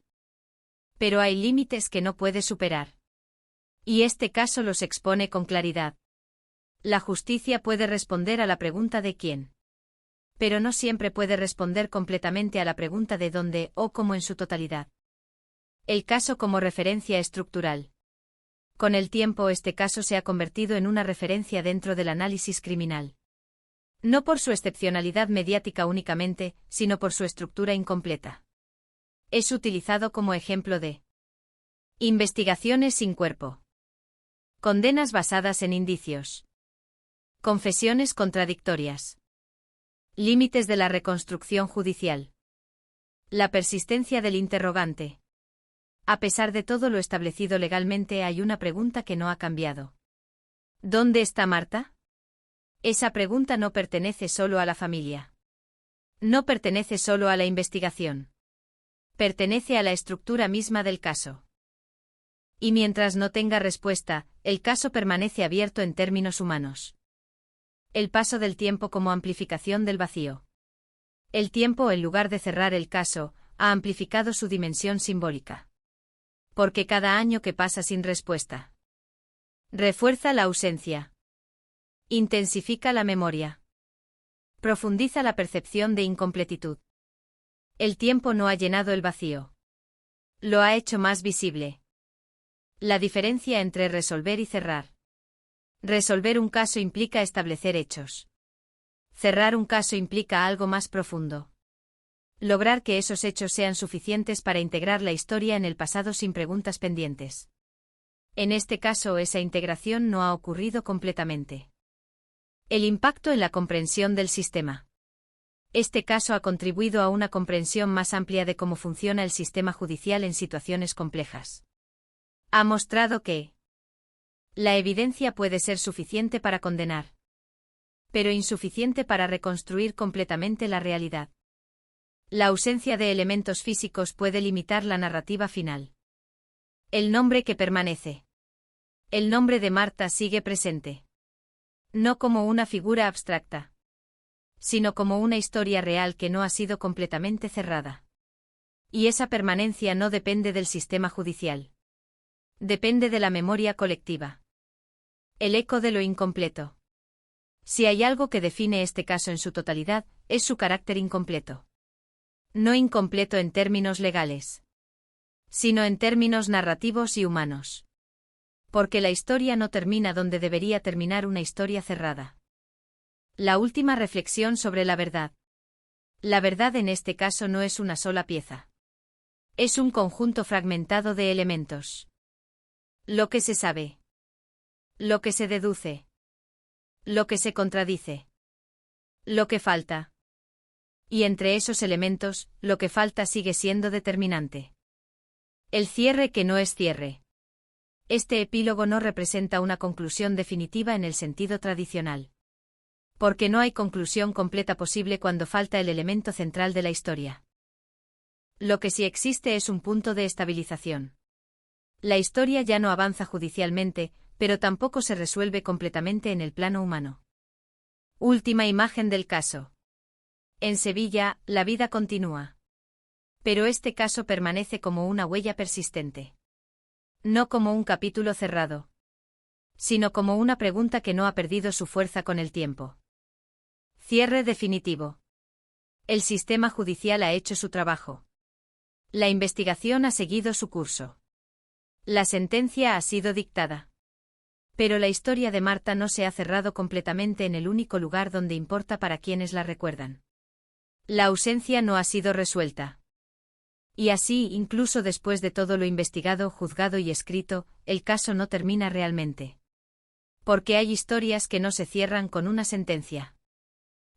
Pero hay límites que no puede superar. Y este caso los expone con claridad. La justicia puede responder a la pregunta de quién. Pero no siempre puede responder completamente a la pregunta de dónde o cómo en su totalidad. El caso como referencia estructural. Con el tiempo este caso se ha convertido en una referencia dentro del análisis criminal. No por su excepcionalidad mediática únicamente, sino por su estructura incompleta. Es utilizado como ejemplo de investigaciones sin cuerpo. Condenas basadas en indicios. Confesiones contradictorias. Límites de la reconstrucción judicial. La persistencia del interrogante. A pesar de todo lo establecido legalmente, hay una pregunta que no ha cambiado. ¿Dónde está Marta? Esa pregunta no pertenece solo a la familia. No pertenece solo a la investigación. Pertenece a la estructura misma del caso. Y mientras no tenga respuesta, el caso permanece abierto en términos humanos. El paso del tiempo como amplificación del vacío. El tiempo, en lugar de cerrar el caso, ha amplificado su dimensión simbólica. Porque cada año que pasa sin respuesta refuerza la ausencia. Intensifica la memoria. Profundiza la percepción de incompletitud. El tiempo no ha llenado el vacío. Lo ha hecho más visible. La diferencia entre resolver y cerrar. Resolver un caso implica establecer hechos. Cerrar un caso implica algo más profundo. Lograr que esos hechos sean suficientes para integrar la historia en el pasado sin preguntas pendientes. En este caso, esa integración no ha ocurrido completamente. El impacto en la comprensión del sistema. Este caso ha contribuido a una comprensión más amplia de cómo funciona el sistema judicial en situaciones complejas. Ha mostrado que la evidencia puede ser suficiente para condenar, pero insuficiente para reconstruir completamente la realidad. La ausencia de elementos físicos puede limitar la narrativa final. El nombre que permanece. El nombre de Marta sigue presente. No como una figura abstracta, sino como una historia real que no ha sido completamente cerrada. Y esa permanencia no depende del sistema judicial. Depende de la memoria colectiva. El eco de lo incompleto. Si hay algo que define este caso en su totalidad, es su carácter incompleto. No incompleto en términos legales, sino en términos narrativos y humanos. Porque la historia no termina donde debería terminar una historia cerrada. La última reflexión sobre la verdad. La verdad en este caso no es una sola pieza. Es un conjunto fragmentado de elementos. Lo que se sabe. Lo que se deduce. Lo que se contradice. Lo que falta. Y entre esos elementos, lo que falta sigue siendo determinante. El cierre que no es cierre. Este epílogo no representa una conclusión definitiva en el sentido tradicional. Porque no hay conclusión completa posible cuando falta el elemento central de la historia. Lo que sí existe es un punto de estabilización. La historia ya no avanza judicialmente, pero tampoco se resuelve completamente en el plano humano. Última imagen del caso. En Sevilla, la vida continúa. Pero este caso permanece como una huella persistente. No como un capítulo cerrado, sino como una pregunta que no ha perdido su fuerza con el tiempo. Cierre definitivo. El sistema judicial ha hecho su trabajo. La investigación ha seguido su curso. La sentencia ha sido dictada. Pero la historia de Marta no se ha cerrado completamente en el único lugar donde importa para quienes la recuerdan. La ausencia no ha sido resuelta. Y así, incluso después de todo lo investigado, juzgado y escrito, el caso no termina realmente. Porque hay historias que no se cierran con una sentencia.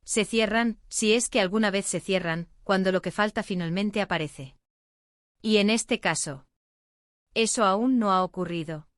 Se cierran, si es que alguna vez se cierran, cuando lo que falta finalmente aparece. Y en este caso, eso aún no ha ocurrido.